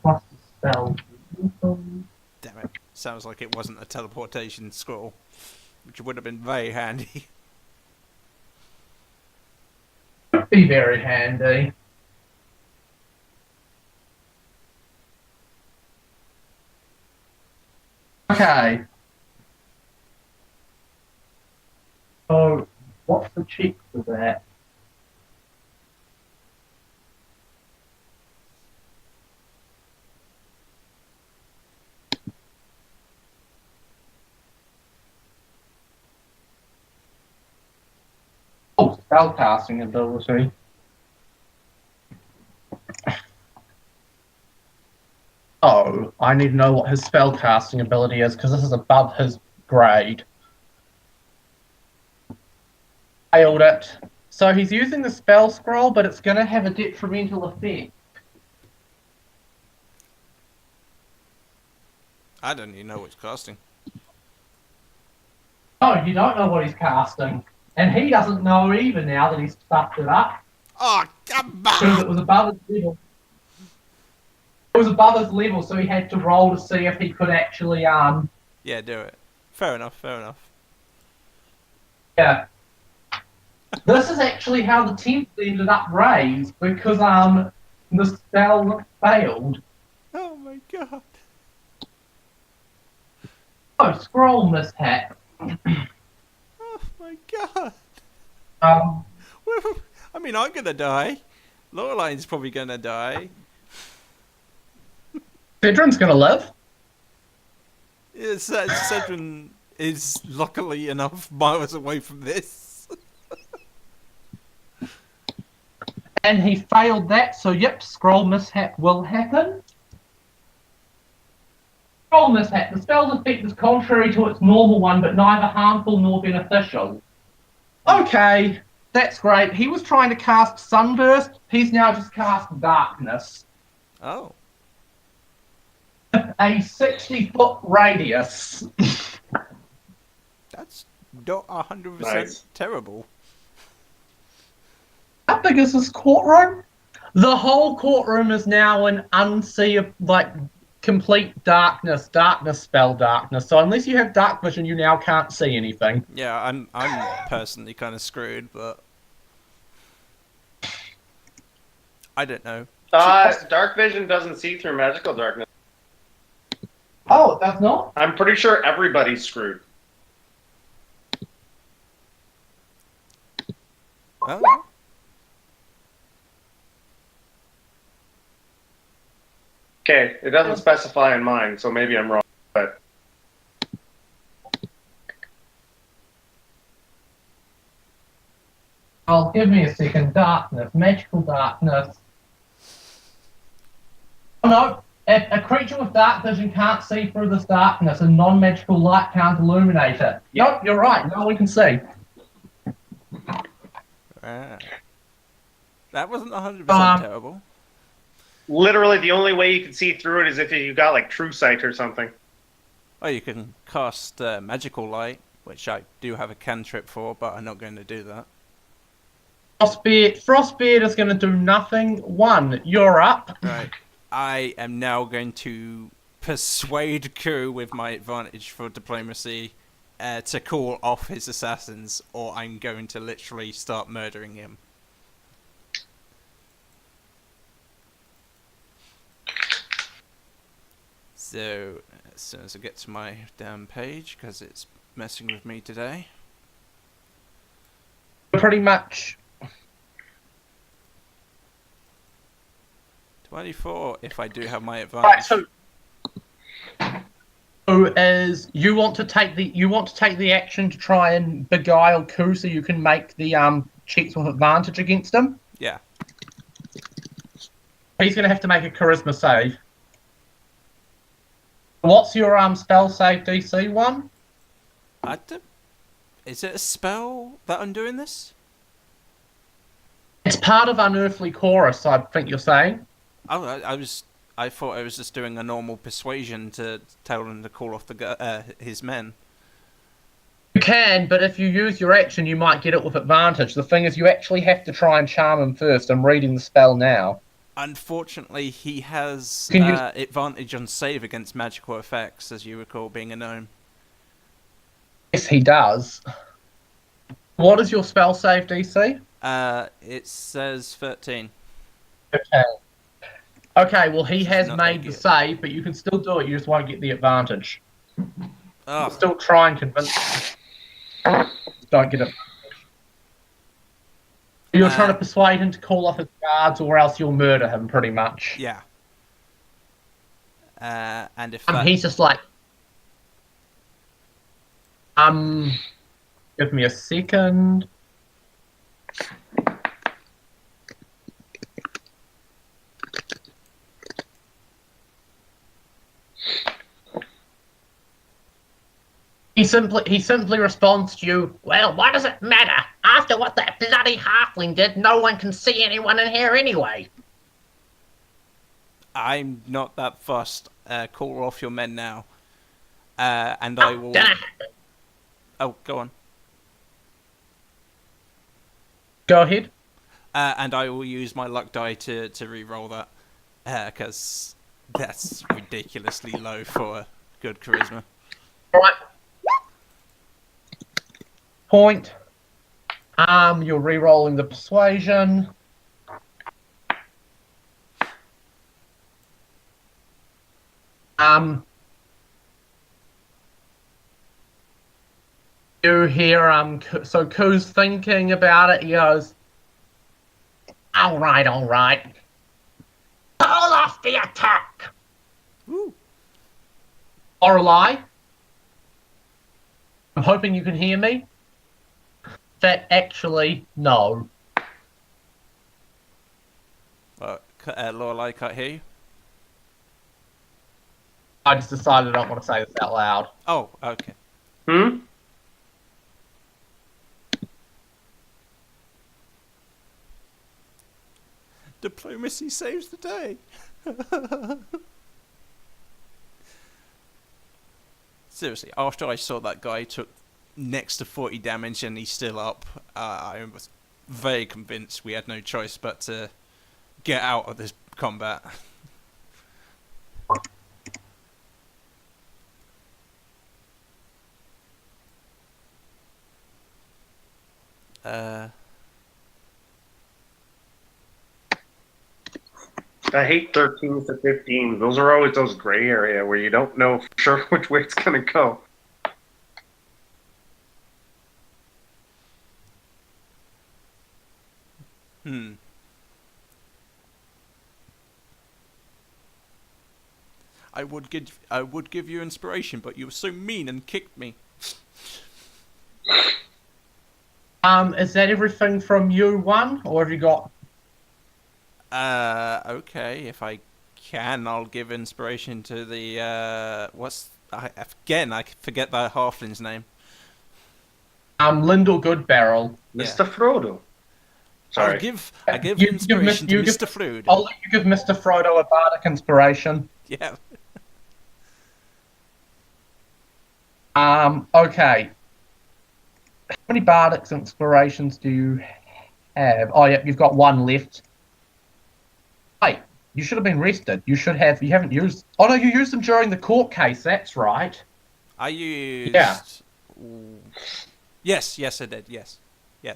Speaker 1: Plus the spell.
Speaker 2: Damn it. Sounds like it wasn't a teleportation scroll, which would have been very handy.
Speaker 1: Could be very handy. Okay. So, what's the check for that? Oh, spellcasting ability. Oh, I need to know what his spellcasting ability is because this is above his grade. Failed it. So he's using the spell scroll, but it's going to have a detrimental effect.
Speaker 2: I don't even know what's casting.
Speaker 1: Oh, you don't know what he's casting. And he doesn't know either now that he's stuffed it up.
Speaker 2: Oh, come
Speaker 1: Because it
Speaker 2: back!
Speaker 1: was above his level. It was above his level, so he had to roll to see if he could actually,
Speaker 2: Yeah, do it. Fair enough, fair enough.
Speaker 1: yeah. This is actually how the 10th ended up raised, because, the spell failed.
Speaker 2: Oh my god.
Speaker 1: Oh, scroll mishap.
Speaker 2: Oh my god.
Speaker 1: Um,
Speaker 2: I mean, I'm gonna die. Lorelaine's probably gonna die.
Speaker 1: Fedrin's gonna live.
Speaker 2: Cedrin is luckily enough miles away from this.
Speaker 1: And he failed that, so yep, scroll mishap will happen. Roll mishap. The spell's effect is contrary to its normal one, but neither harmful nor beneficial. Okay, that's great. He was trying to cast Sunburst. He's now just cast Darkness.
Speaker 2: Oh.
Speaker 1: A 60-foot radius.
Speaker 2: That's not 100%
Speaker 3: Nice.
Speaker 2: terrible.
Speaker 1: How big is this courtroom? The whole courtroom is now in unseeable, like, complete darkness spell darkness. So unless you have dark vision, you now can't see anything.
Speaker 2: Yeah, I'm personally kind of screwed, but I don't know.
Speaker 3: Dark vision doesn't see through magical darkness.
Speaker 1: Oh, it does not?
Speaker 3: I'm pretty sure everybody's screwed.
Speaker 2: Oh.
Speaker 3: Okay, it doesn't specify in mine, so maybe I'm wrong. But
Speaker 1: Oh, give me a second. Darkness. Magical darkness. Oh, no. If a creature with dark vision can't see through this darkness, and non-magical light can't illuminate it.
Speaker 3: Yeah.
Speaker 1: Nope, you're right. No one can see.
Speaker 2: Ah. That wasn't 100% terrible.
Speaker 3: literally, the only way you can see through it is if you got like True Sight or something.
Speaker 2: Oh, you can cast Magical Light, which I do have a cantrip for, but I'm not going to do that.
Speaker 1: Frostbeard is going to do nothing. One, you're up.
Speaker 2: Right. I am now going to persuade Ku with my advantage for diplomacy to call off his assassins, or I'm going to literally start murdering him. So, as soon as I get to my damn page, because it's messing with me today.
Speaker 1: Pretty much.
Speaker 2: 24, if I do have my
Speaker 1: Right,
Speaker 2: advantage.
Speaker 1: so you want to take the action to try and beguile Ku so you can make the checks with advantage against him.
Speaker 2: Yeah.
Speaker 1: He's going to have to make a charisma save. What's your spell save DC one?
Speaker 2: Is it a spell that I'm doing this?
Speaker 1: It's part of Unearthly Chorus, I think you're saying.
Speaker 2: Oh, I thought I was just doing a normal persuasion to tell him to call off his men.
Speaker 1: You can, but if you use your action, you might get it with advantage. The thing is, you actually have to try and charm him first. I'm reading the spell now.
Speaker 2: Unfortunately, he has
Speaker 1: Can you-
Speaker 2: advantage on save against magical effects, as you recall, being a gnome.
Speaker 1: Yes, he does. What is your spell save DC?
Speaker 2: It says 13.
Speaker 1: Okay. Okay, well, he has
Speaker 2: Not
Speaker 1: made
Speaker 2: that
Speaker 1: the
Speaker 2: good.
Speaker 1: save, but you can still do it. You just won't get the advantage.
Speaker 2: Oh,
Speaker 1: Still try and convince him. Don't get it. You're trying to persuade him to call off his guards, or else you'll murder him, pretty much.
Speaker 2: yeah. And if that...
Speaker 1: He's just like, give me a second. He simply responds to you, well, what does it matter? After what that bloody halfling did, no one can see anyone in here anyway.
Speaker 2: I'm not that fussed. Call off your men now. And I will... Oh, go on.
Speaker 1: Go ahead.
Speaker 2: And I will use my luck die to re-roll that. Because that's ridiculously low for good charisma.
Speaker 1: Right. Point. You're re-rolling the persuasion. You hear so Ku's thinking about it. He goes, all right. Call off the attack.
Speaker 2: Woo.
Speaker 1: Lorelei, I'm hoping you can hear me. That actually, no.
Speaker 2: Lorelei can't hear you.
Speaker 1: I just decided I don't want to say this out loud.
Speaker 2: Oh, okay.
Speaker 3: Hmm?
Speaker 2: Diplomacy saves the day. Seriously, after I saw that guy took next to 40 damage and he's still up, I was very convinced we had no choice but to get out of this combat.
Speaker 3: I hate 13 to 15. Those are always those gray area where you don't know for sure which way it's going to go.
Speaker 2: I would give you inspiration, but you were so mean and kicked me.
Speaker 1: Is that everything from you, one, or have you got?
Speaker 2: Okay, if I can, I'll give inspiration to the, I forget that halfling's name.
Speaker 1: Lyndall Goodbarrel.
Speaker 3: Mr. Frodo. Sorry.
Speaker 2: I give inspiration to Mr. Frodo.
Speaker 1: I'll let you give Mr. Frodo a bardic inspiration.
Speaker 2: Yeah.
Speaker 1: Okay. How many bardic inspirations do you have? Oh, yeah, you've got one left. Hey, you should have been rested. You haven't used... Oh, no, you used them during the court case, that's right.
Speaker 2: I used...
Speaker 1: Yeah.
Speaker 2: Yes, I did, yes.
Speaker 1: Yeah.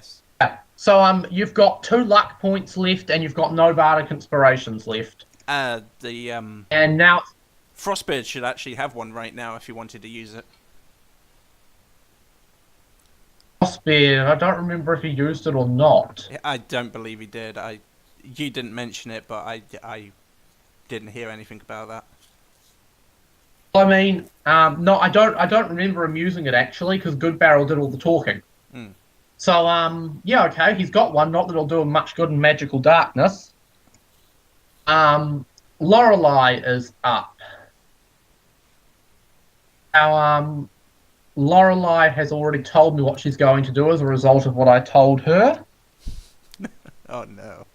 Speaker 1: So, you've got 2 luck points left, and you've got no bardic inspirations left. And now...
Speaker 2: Frostbeard should actually have one right now if you wanted to use it.
Speaker 1: Frostbeard, I don't remember if he used it or not.
Speaker 2: I don't believe he did. You didn't mention it, but I didn't hear anything about that.
Speaker 1: I mean, no, I don't remember him using it actually, because Goodbarrel did all the talking. So, yeah, okay, he's got one. Not that it'll do him much good in magical darkness. Lorelei is up. Now, Lorelei has already told me what she's going to do as a result of what I told her.
Speaker 2: Oh no.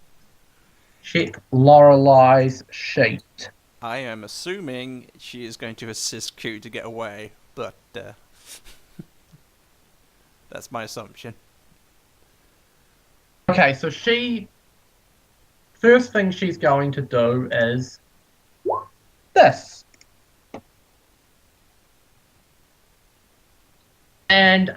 Speaker 1: Check Lorelei's sheet.
Speaker 2: I am assuming she is going to assist Q to get away, but that's my assumption.
Speaker 1: Okay, so first thing she's going to do is this. And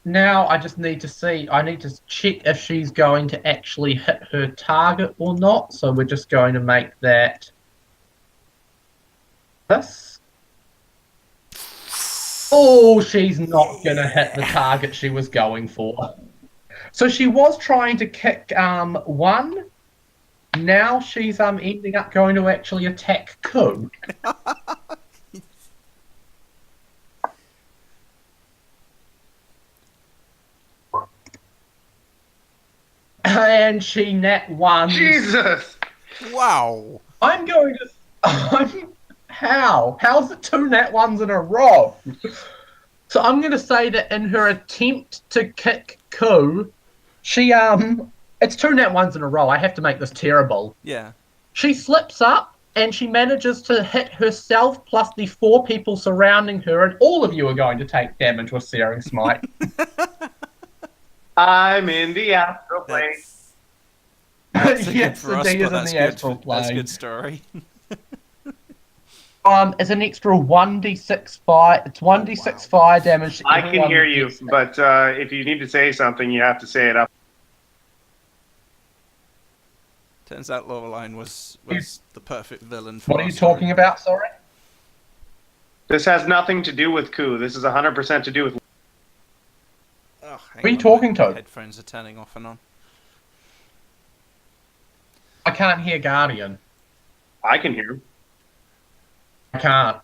Speaker 1: now I just need to see, I need to check if she's going to actually hit her target or not. So we're just going to make that this. Oh, she's not going to hit the target she was going for. So she was trying to kick 1. Now she's ending up going to actually attack Ku. And she net 1.
Speaker 3: Jesus!
Speaker 2: Wow!
Speaker 1: I'm going to... How's it 2 nat 1s in a row? So I'm going to say that in her attempt to kick Ku, she, it's 2 nat 1s in a row. I have to make this terrible.
Speaker 2: Yeah.
Speaker 1: She slips up, and she manages to hit herself plus the 4 people surrounding her, and all of you are going to take damage with Searing Smite.
Speaker 3: I'm in the astral plane.
Speaker 2: That's
Speaker 1: yes,
Speaker 2: good for us,
Speaker 1: indeed,
Speaker 2: but
Speaker 1: is in the astral plane.
Speaker 2: That's a good story.
Speaker 1: It's an extra 1d6 fire. It's 1d6 fire damage. To
Speaker 3: I can
Speaker 1: everyone
Speaker 3: hear
Speaker 1: who
Speaker 3: you,
Speaker 1: gets it.
Speaker 3: but if you need to say something, you have to say it up.
Speaker 2: Turns out Loreline was the perfect villain for
Speaker 1: What are
Speaker 2: our
Speaker 1: you
Speaker 2: story.
Speaker 1: talking about? Sorry.
Speaker 3: This has nothing to do with Ku. This is 100% to do with...
Speaker 2: Oh,
Speaker 1: Who are you talking to?
Speaker 2: Headphones are turning off and on.
Speaker 1: I can't hear Guardian.
Speaker 3: I can hear him.
Speaker 1: I can't.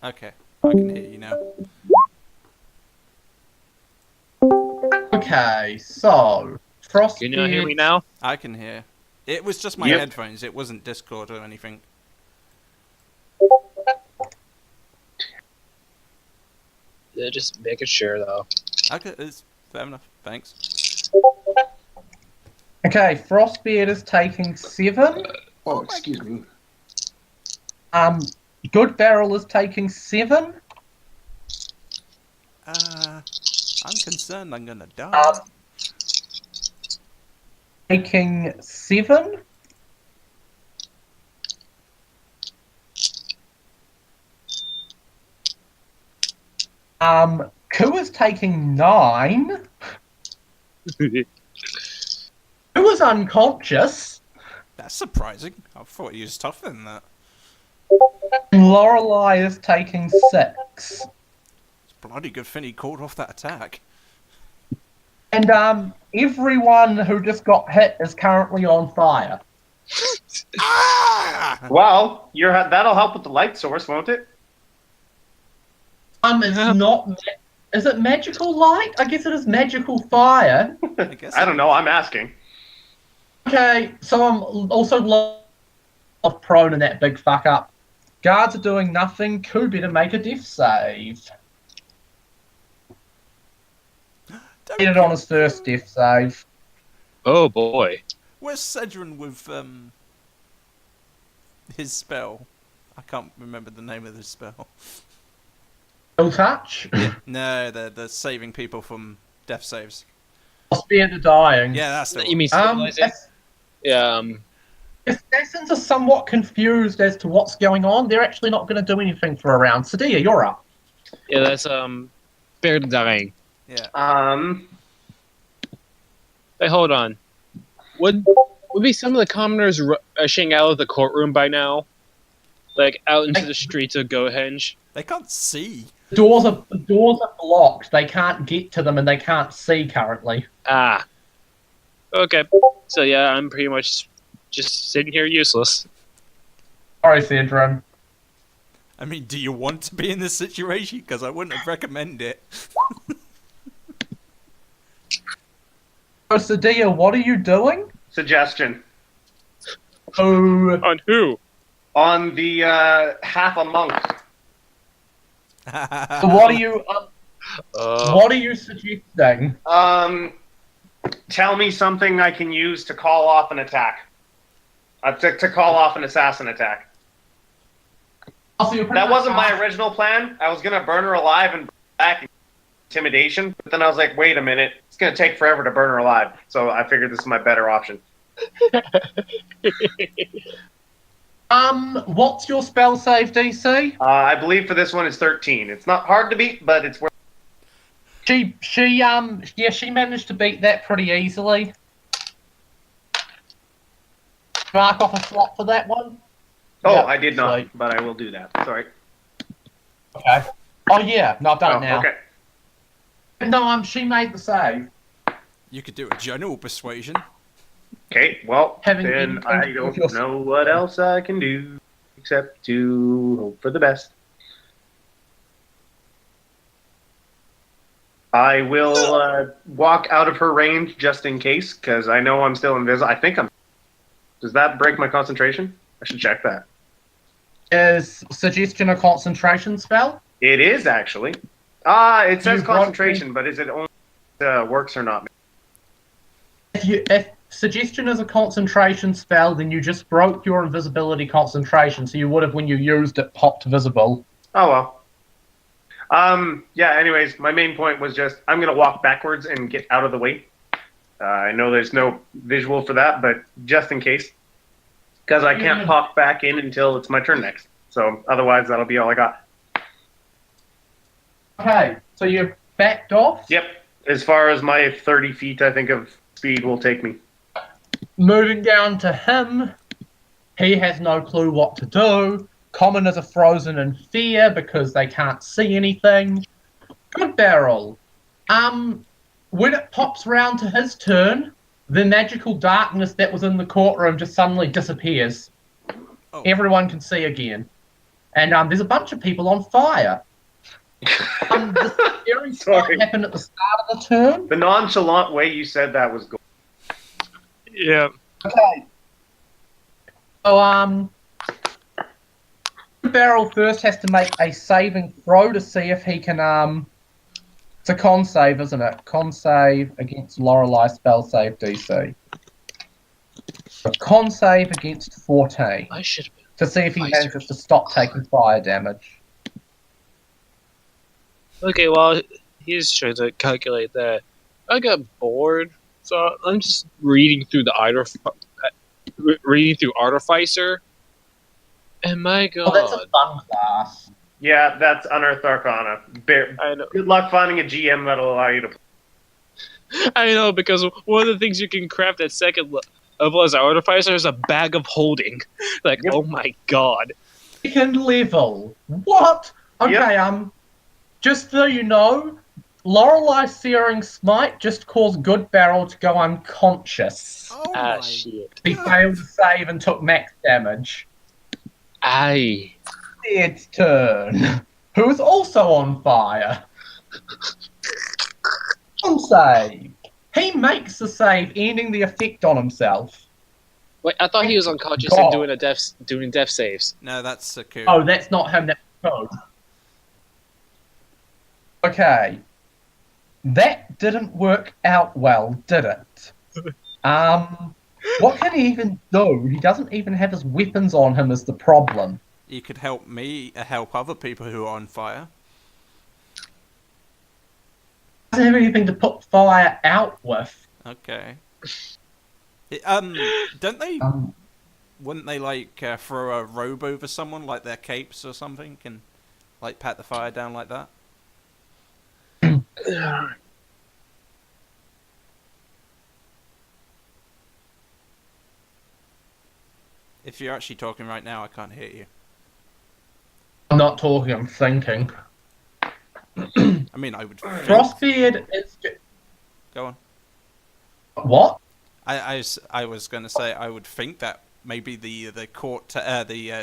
Speaker 2: Okay, I can hear you now.
Speaker 1: Okay, so Frostbeard.
Speaker 4: Can you hear me now?
Speaker 2: I can hear. It was just my
Speaker 3: Yep.
Speaker 2: headphones. It wasn't Discord or anything.
Speaker 4: Just making sure, though.
Speaker 2: Okay, it's fair enough. Thanks.
Speaker 1: Okay, Frostbeard is taking 7.
Speaker 3: Oh, excuse me.
Speaker 1: Good Barrel is taking 7.
Speaker 2: I'm concerned I'm gonna die.
Speaker 1: Taking 7. Ku is taking 9. Who is unconscious?
Speaker 2: That's surprising. I thought he was tougher than that.
Speaker 1: And Lorelei is taking 6.
Speaker 2: It's bloody good thing he called off that attack.
Speaker 1: And everyone who just got hit is currently on fire.
Speaker 2: Ah!
Speaker 3: Well, that'll help with the light source, won't it?
Speaker 1: It's not. Is it magical light? I guess it is magical fire.
Speaker 2: I guess
Speaker 3: I don't know. I'm asking.
Speaker 1: Okay, so I'm also off prone in that big fuck up. Guards are doing nothing. Ku better make a death save.
Speaker 2: Don't
Speaker 1: Get it on his first death save.
Speaker 4: Oh boy.
Speaker 2: Where's Cedron with his spell? I can't remember the name of the spell.
Speaker 1: Full touch.
Speaker 2: No, they're saving people from death saves.
Speaker 1: Spare the dying.
Speaker 2: Yeah, that's the
Speaker 4: You mean
Speaker 1: Um,
Speaker 4: stabilizing? Yeah.
Speaker 1: Assassins are somewhat confused as to what's going on. They're actually not going to do anything for a round. Sadia, you're up.
Speaker 4: Yeah, that's spare the dying.
Speaker 2: Yeah.
Speaker 4: Hey, hold on. Would be some of the commoners rushing out of the courtroom by now, like out into the streets of Gohenge?
Speaker 2: They can't see.
Speaker 1: The doors are blocked. They can't get to them, and they can't see currently.
Speaker 4: Ah. Okay. So yeah, I'm pretty much just sitting here useless.
Speaker 1: Sorry, Cedron.
Speaker 2: I mean, do you want to be in this situation? Because I wouldn't recommend it.
Speaker 1: So, Sadia, what are you doing?
Speaker 3: Suggestion.
Speaker 1: Oh,
Speaker 4: On who?
Speaker 3: On the half a monk.
Speaker 1: so what are you suggesting?
Speaker 3: Tell me something I can use to call off an attack. To call off an assassin attack. That wasn't my original plan. I was gonna burn her alive and back intimidation, but then I was like, wait a minute, it's gonna take forever to burn her alive. So I figured this is my better option.
Speaker 1: What's your spell save DC?
Speaker 3: I believe for this one it's 13. It's not hard to beat, but it's worth.
Speaker 1: She managed to beat that pretty easily. Mark off a slot for that one.
Speaker 3: Oh,
Speaker 1: Yep,
Speaker 3: I did not,
Speaker 1: sweet.
Speaker 3: but I will do that. Sorry.
Speaker 1: Okay. Oh yeah, no, I've done it now.
Speaker 3: Okay.
Speaker 1: No, she made the save.
Speaker 2: You could do a general persuasion.
Speaker 3: Okay, well,
Speaker 1: Having
Speaker 3: then
Speaker 1: been
Speaker 3: I
Speaker 1: told
Speaker 3: don't know what else I can do except to hope for the best. I will walk out of her range just in case, because I know I'm still invisible. I think I'm. Does that break my concentration? I should check that.
Speaker 1: Is suggestion a concentration spell?
Speaker 3: It is actually. It says
Speaker 1: You brought
Speaker 3: concentration, but is it only works or not?
Speaker 1: If suggestion is a concentration spell, then you just broke your invisibility concentration, so you would have, when you used it, popped visible.
Speaker 3: Oh well. Yeah. Anyways, my main point was just I'm gonna walk backwards and get out of the way. I know there's no visual for that, but just in case, because I can't pop back in until it's my turn next. So otherwise, that'll be all I got.
Speaker 1: Okay, so you've backed off.
Speaker 3: Yep. As far as my 30 feet, I think of speed will take me.
Speaker 1: Moving down to him, he has no clue what to do. Commoners are frozen in fear because they can't see anything. Good Barrel. When it pops round to his turn, the magical darkness that was in the courtroom just suddenly disappears.
Speaker 2: Oh.
Speaker 1: Everyone can see again. And there's a bunch of people on fire. This very
Speaker 3: Sorry.
Speaker 1: happened at the start of the turn.
Speaker 3: The nonchalant way you said that was good.
Speaker 4: Yeah.
Speaker 1: Okay. So, Barrel first has to make a saving throw to see if he can It's a con save, isn't it? Con save against Lorelei spell save DC. A con save against 14
Speaker 4: I should have been.
Speaker 1: to see if he
Speaker 4: Advisor.
Speaker 1: manages to stop taking fire damage.
Speaker 4: Okay, well, he's trying to calculate that. I got bored, so I'm just reading through reading through Artificer. And my
Speaker 1: Oh, that's a
Speaker 4: god,
Speaker 1: fun class.
Speaker 3: Yeah, that's Unearthed Arcana.
Speaker 4: I know,
Speaker 3: Good luck finding a GM that'll allow you to.
Speaker 4: I know, because one of the things you can craft at second level as an Artificer is a bag of holding. Like,
Speaker 3: Yep.
Speaker 4: oh my god.
Speaker 1: Second level. What? Okay, just so you know, Lorelei Searing Smite just caused Good Barrel to go unconscious.
Speaker 2: Oh
Speaker 4: Ah,
Speaker 2: my
Speaker 4: shit.
Speaker 1: He failed to save and took max damage.
Speaker 4: Aye.
Speaker 1: Its turn. Who's also on fire. On save. He makes the save, ending the effect on himself.
Speaker 4: Wait, I thought he was unconscious and doing death saves.
Speaker 2: No, that's Saku.
Speaker 1: Oh, that's not him, that's code. Okay. That didn't work out well, did it? What can he even do? He doesn't even have his weapons on him is the problem.
Speaker 2: You could help me help other people who are on fire.
Speaker 1: He doesn't have anything to put fire out with.
Speaker 2: Okay. Don't they? Wouldn't they like throw a robe over someone, like their capes or something, and like pat the fire down like that? If you're actually talking right now, I can't hear you.
Speaker 1: I'm not talking, I'm thinking.
Speaker 2: I mean, I would. Think...
Speaker 1: Frostbeard is...
Speaker 2: Go on.
Speaker 1: What?
Speaker 2: I was going to say I would think that maybe the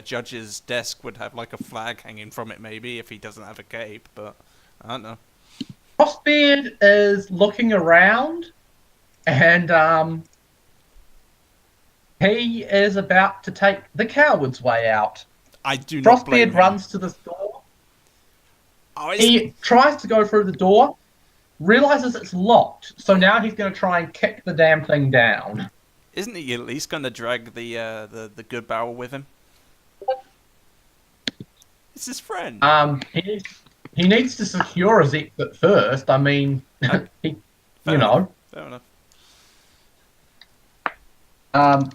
Speaker 2: judge's desk would have like a flag hanging from it, maybe if he doesn't have a cape, but I don't know.
Speaker 1: Frostbeard is looking around, and he is about to take the coward's way out.
Speaker 2: I do not blame
Speaker 1: Frostbeard
Speaker 2: him.
Speaker 1: runs to the door.
Speaker 2: Oh,
Speaker 1: He tries to go through the door, realizes it's locked, so now he's going to try and kick the damn thing down.
Speaker 2: Isn't he at least going to drag the good barrel with him? It's his friend.
Speaker 1: He needs to secure his exit first. I mean,
Speaker 2: Fair
Speaker 1: you know.
Speaker 2: Fair enough.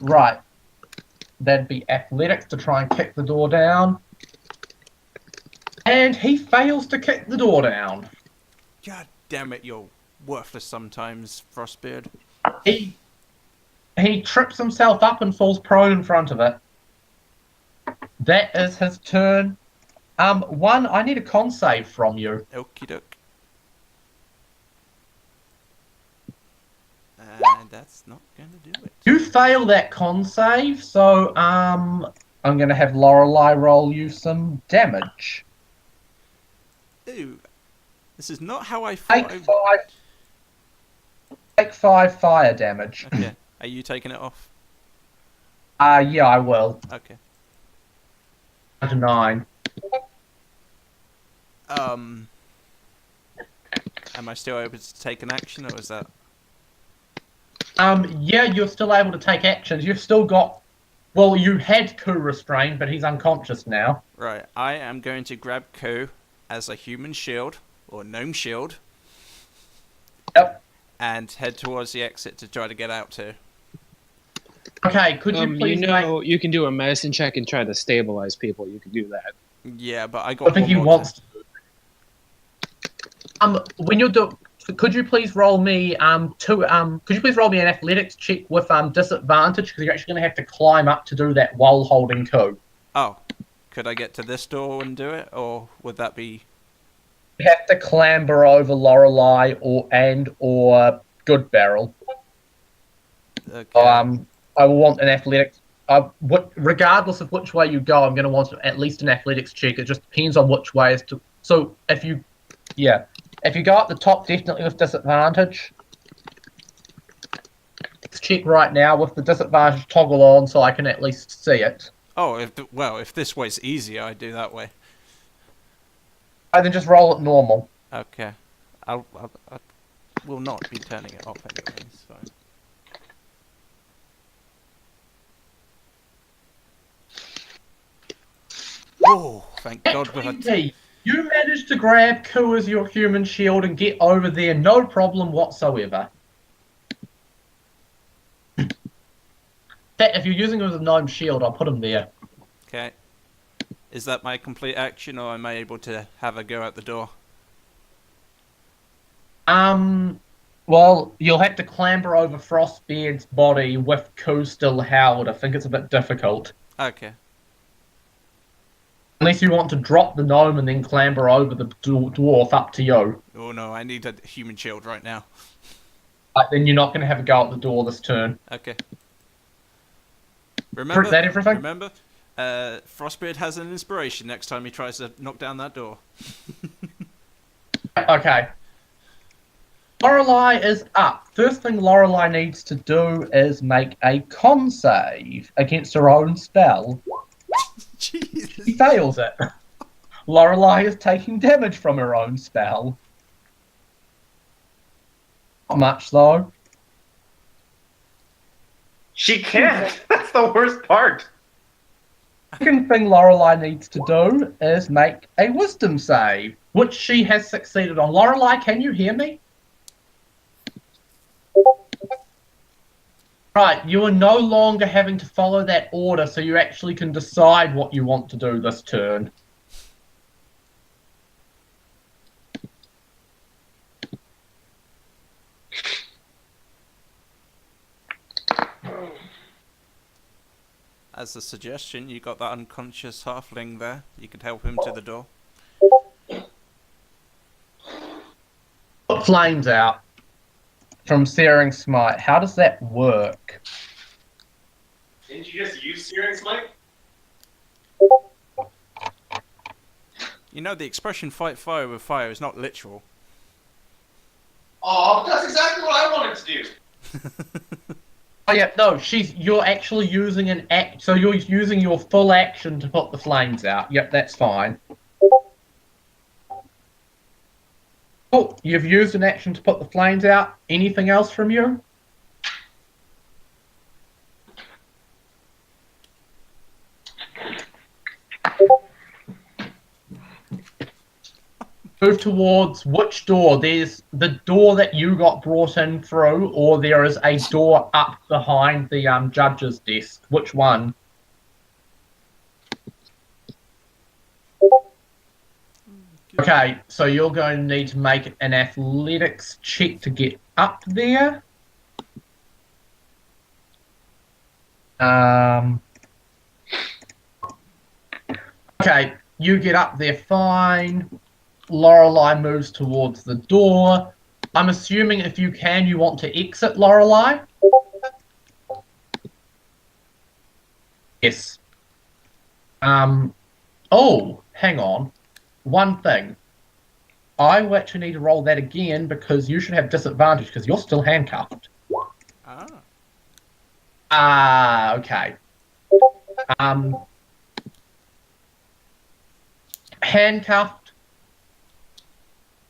Speaker 1: Right. That'd be athletics to try and kick the door down. And he fails to kick the door down.
Speaker 2: God damn it, you're worthless sometimes, Frostbeard.
Speaker 1: He trips himself up and falls prone in front of it. That is his turn. One, I need a con save from you.
Speaker 2: Okie doke. And that's not going to do it.
Speaker 1: You fail that con save, so I'm going to have Lorelei roll you some damage.
Speaker 2: Ooh. This is not how I thought
Speaker 1: Take 5 fire damage.
Speaker 2: Okay. Are you taking it off?
Speaker 1: Yeah, I will.
Speaker 2: Okay.
Speaker 1: Down to 9.
Speaker 2: Am I still able to take an action, or is that...
Speaker 1: Yeah, you're still able to take actions. You've still got... Well, you had Ku restrained, but he's unconscious now.
Speaker 2: Right, I am going to grab Ku as a human shield, or gnome shield,
Speaker 1: Yep.
Speaker 2: and head towards the exit to try to get out too.
Speaker 1: Okay, could you please
Speaker 4: you can do a medicine check and try to stabilize people. You can do that.
Speaker 2: Yeah, but I got
Speaker 1: I think
Speaker 2: one
Speaker 1: he
Speaker 2: more
Speaker 1: wants to. When you're could you please roll me could you please roll me an athletics check with disadvantage, because you're actually going to have to climb up to do that while holding Ku.
Speaker 2: Oh, could I get to this door and do it, or would that be...
Speaker 1: You have to clamber over Lorelei or Good Barrel.
Speaker 2: Okay.
Speaker 1: I will want an athletics. Regardless of which way you go, I'm going to want at least an athletics check. It just depends on which way is to. So if you go up the top, definitely with disadvantage. Let's check right now with the disadvantage toggle on, so I can at least see it.
Speaker 2: Oh, if this way's easier, I'd do that way.
Speaker 1: I then just roll it normal.
Speaker 2: Okay. I will not be turning it off anyway, so. Oh, thank God we had.
Speaker 1: 20. You managed to grab Ku as your human shield and get over there, no problem whatsoever. If you're using it as a gnome shield, I'll put him there.
Speaker 2: Okay. Is that my complete action, or am I able to have a go out the door?
Speaker 1: Well, you'll have to clamber over Frostbeard's body with Ku still held. I think it's a bit difficult.
Speaker 2: Okay.
Speaker 1: Unless you want to drop the gnome and then clamber over the dwarf, up to you.
Speaker 2: Oh no, I need a human shield right now.
Speaker 1: But then you're not going to have a go at the door this turn.
Speaker 2: Okay. Remember
Speaker 1: Is that everything?
Speaker 2: Remember, Frostbeard has an inspiration next time he tries to knock down that door.
Speaker 1: Okay. Lorelei is up. First thing Lorelei needs to do is make a con save against her own spell.
Speaker 2: Jesus.
Speaker 1: She fails it. Lorelei is taking damage from her own spell. Not much, though.
Speaker 3: She can't. That's the worst part.
Speaker 1: Second thing Lorelei needs to do is make a wisdom save, which she has succeeded on. Lorelei, can you hear me? Right, you are no longer having to follow that order, so you actually can decide what you want to do this turn.
Speaker 2: As a suggestion, you got that unconscious halfling there. You could help him to the door.
Speaker 1: Put flames out from Searing Smite. How does that work?
Speaker 3: Didn't you just use Searing Smite?
Speaker 2: You know, the expression fight fire with fire is not literal.
Speaker 3: Oh, that's exactly what I wanted to do.
Speaker 1: Oh yeah, no, you're actually using an act, so you're using your full action to put the flames out. Yep, that's fine. Oh, you've used an action to put the flames out. Anything else from you? Move towards which door? There's the door that you got brought in through, or there is a door up behind the judge's desk. Which one? Okay, so you're going to need to make an athletics check to get up there. Okay, you get up there fine. Lorelei moves towards the door. I'm assuming if you can, you want to exit Lorelei? Yes. Oh, hang on. One thing. I will actually need to roll that again because you should have disadvantage because you're still handcuffed. Okay. Handcuffed.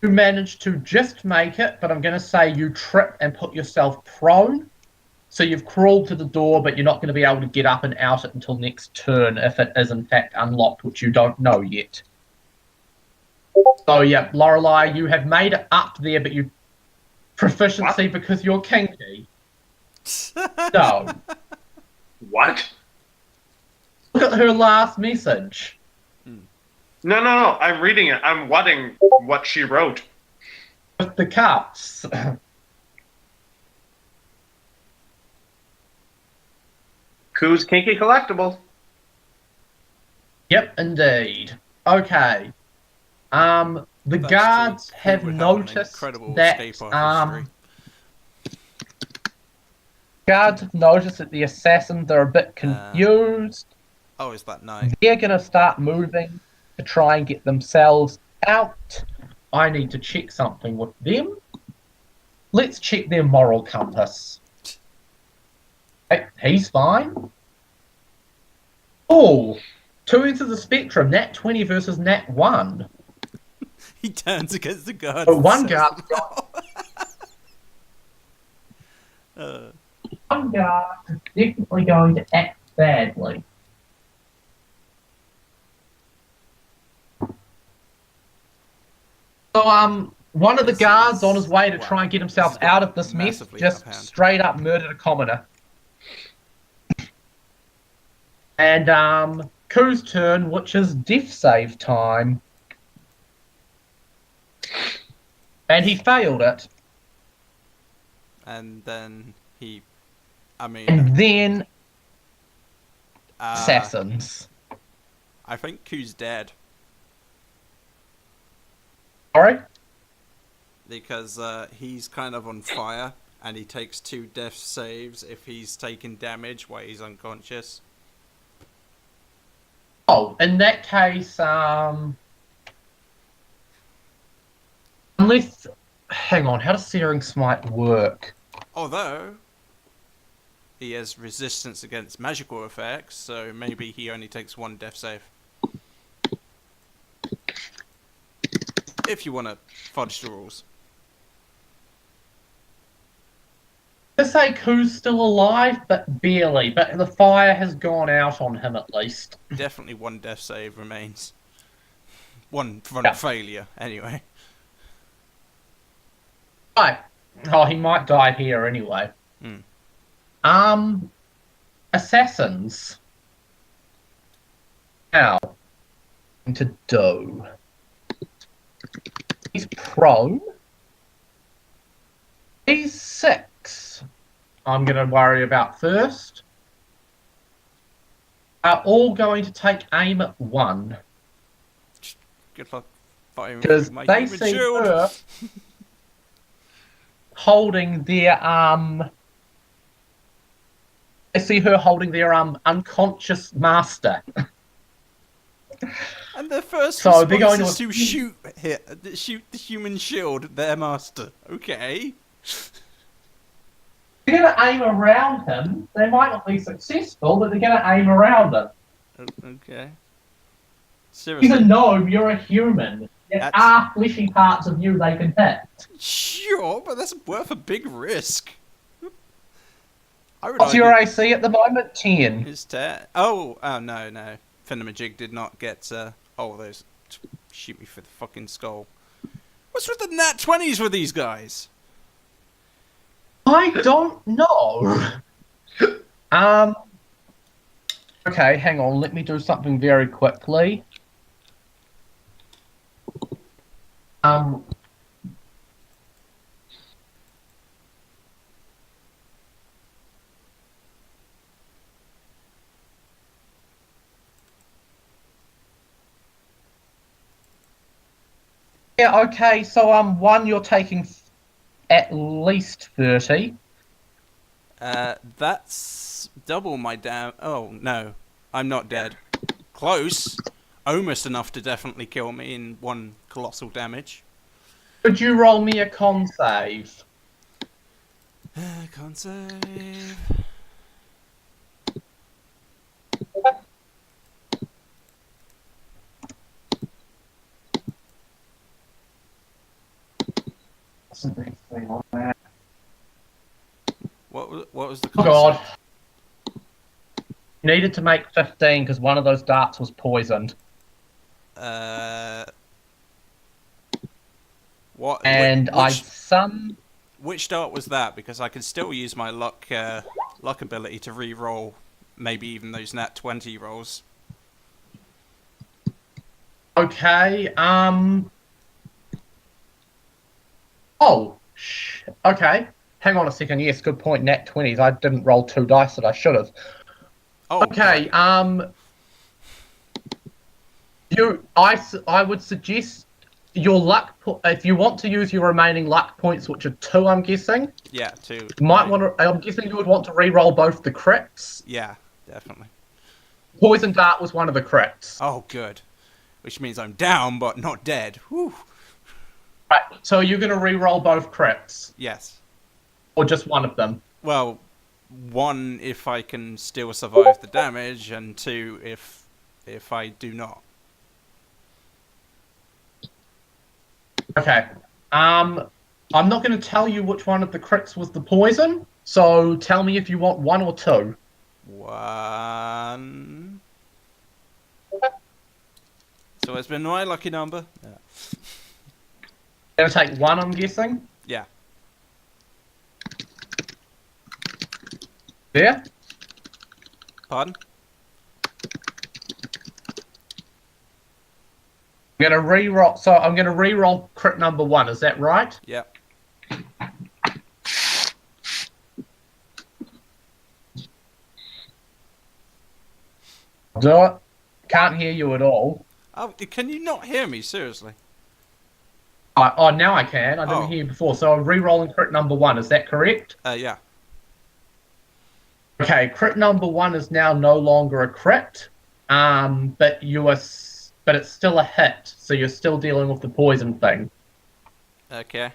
Speaker 1: You managed to just make it, but I'm going to say you trip and put yourself prone. So you've crawled to the door, but you're not going to be able to get up and out it until next turn if it is in fact unlocked, which you don't know yet. So yeah, Lorelei, you have made it up there, but you proficiency because you're kinky. So
Speaker 3: What?
Speaker 1: look at her last message.
Speaker 3: No. I'm reading it. I'm watching what she wrote.
Speaker 1: With the cups.
Speaker 3: Ku's Kinky Collectibles.
Speaker 1: Yep, indeed. Okay. The
Speaker 2: That's
Speaker 1: guards
Speaker 2: true.
Speaker 1: have
Speaker 2: Who would an
Speaker 1: noticed
Speaker 2: incredible
Speaker 1: that
Speaker 2: escape artistry.
Speaker 1: guards have noticed that the assassins are a bit confused.
Speaker 2: Oh, is that nice?
Speaker 1: They're gonna start moving to try and get themselves out. I need to check something with them. Let's check their moral compass. Hey, he's fine. Oh, two ends of the spectrum. Nat 20 versus Nat 1.
Speaker 2: He turns against the guards.
Speaker 1: But
Speaker 2: and
Speaker 1: one
Speaker 2: says
Speaker 1: guard's
Speaker 2: no. uh,
Speaker 1: one guard is definitely going to act badly. So, one of the
Speaker 2: This
Speaker 1: guards
Speaker 2: is-
Speaker 1: on his way to
Speaker 2: wow,
Speaker 1: try and get
Speaker 2: this
Speaker 1: himself
Speaker 2: has got
Speaker 1: out of this mess
Speaker 2: massively
Speaker 1: just
Speaker 2: out of hand.
Speaker 1: straight up murdered a commoner. And, Koo's turn, which is death save time. And he failed it.
Speaker 2: and then he, I mean,
Speaker 1: And then
Speaker 2: uh,
Speaker 1: assassins.
Speaker 2: I think Q's dead
Speaker 1: Sorry?
Speaker 2: because he's kind of on fire, and he takes 2 death saves if he's taking damage while he's unconscious.
Speaker 1: Oh, in that case, unless, hang on, how does Searing Smite work?
Speaker 2: Although he has resistance against magical effects, so maybe he only takes 1 death save. If you want to fudge the rules.
Speaker 1: I say Koo's still alive, but barely. But the fire has gone out on him at least.
Speaker 2: Definitely 1 death save remains. One
Speaker 1: Yeah.
Speaker 2: failure, anyway.
Speaker 1: Right. Oh, he might die here anyway.
Speaker 2: Hmm.
Speaker 1: Assassins. Now, to do. He's prone. He's 6. I'm going to worry about first. Are all going to take aim at 1.
Speaker 2: Good luck firing
Speaker 1: Because
Speaker 2: through my
Speaker 1: they
Speaker 2: human
Speaker 1: see
Speaker 2: shield.
Speaker 1: her holding their I see her holding their unconscious master.
Speaker 2: And their first
Speaker 1: So they're
Speaker 2: response
Speaker 1: going
Speaker 2: is
Speaker 1: to
Speaker 2: to shoot the human shield, their master. Okay.
Speaker 1: They're going to aim around him. They might not be successful, but they're going to aim around him.
Speaker 2: Okay.
Speaker 1: He's
Speaker 2: Seriously.
Speaker 1: a gnome, you're a human. There
Speaker 2: That's-
Speaker 1: are fleshy parts of you they can hit.
Speaker 2: Sure, but that's worth a big risk. I would
Speaker 1: What's
Speaker 2: argue
Speaker 1: your AC at the moment? 10.
Speaker 2: his no. Finamajig did not get those shoot me for the fucking skull. What's with the nat 20s with these guys?
Speaker 1: I don't know. Okay, hang on. Let me do something very quickly. Yeah, okay, so, one, you're taking at least 30.
Speaker 2: That's double my oh, no. I'm not dead. Close. Almost enough to definitely kill me in 1 colossal damage.
Speaker 1: Could you roll me a con save?
Speaker 2: Can't save. What was the
Speaker 1: Oh, God.
Speaker 2: concept?
Speaker 1: You needed to make 15 because one of those darts was poisoned.
Speaker 2: What?
Speaker 1: And
Speaker 2: which, which dart was that? Because I could still use my luck ability to re-roll, maybe even those nat 20 rolls.
Speaker 1: Okay, Oh, okay. Hang on a second. Yes, good point. Nat 20s. I didn't roll 2 dice that I should have.
Speaker 2: Oh,
Speaker 1: Okay,
Speaker 2: right.
Speaker 1: I would suggest your luck if you want to use your remaining luck points, which are 2, I'm guessing.
Speaker 2: Yeah, 2.
Speaker 1: Might want to. I'm guessing you would want to re-roll both the crits.
Speaker 2: Yeah, definitely.
Speaker 1: Poison dart was one of the crits.
Speaker 2: Oh, good. Which means I'm down, but not dead. Whew.
Speaker 1: Right. So you're going to re-roll both crits,
Speaker 2: Yes.
Speaker 1: or just one of them?
Speaker 2: Well, 1 if I can still survive the damage, and 2 if I do not.
Speaker 1: Okay. I'm not going to tell you which one of the crits was the poison, so tell me if you want one or two.
Speaker 2: 1. So it's been my lucky number. Yeah.
Speaker 1: Gonna take one, I'm guessing.
Speaker 2: Yeah.
Speaker 1: There.
Speaker 2: Pardon?
Speaker 1: I'm gonna re-roll. So I'm gonna re-roll crit number 1. Is that right?
Speaker 2: Yeah.
Speaker 1: Do it. Can't hear you at all.
Speaker 2: Oh, can you not hear me? Seriously?
Speaker 1: Oh, now I can. I didn't
Speaker 2: Oh.
Speaker 1: hear you before. So I'm re-rolling crit number 1. Is that correct?
Speaker 2: Yeah.
Speaker 1: Okay, crit number 1 is now no longer a crit, but but it's still a hit. So you're still dealing with the poison thing.
Speaker 2: Okay.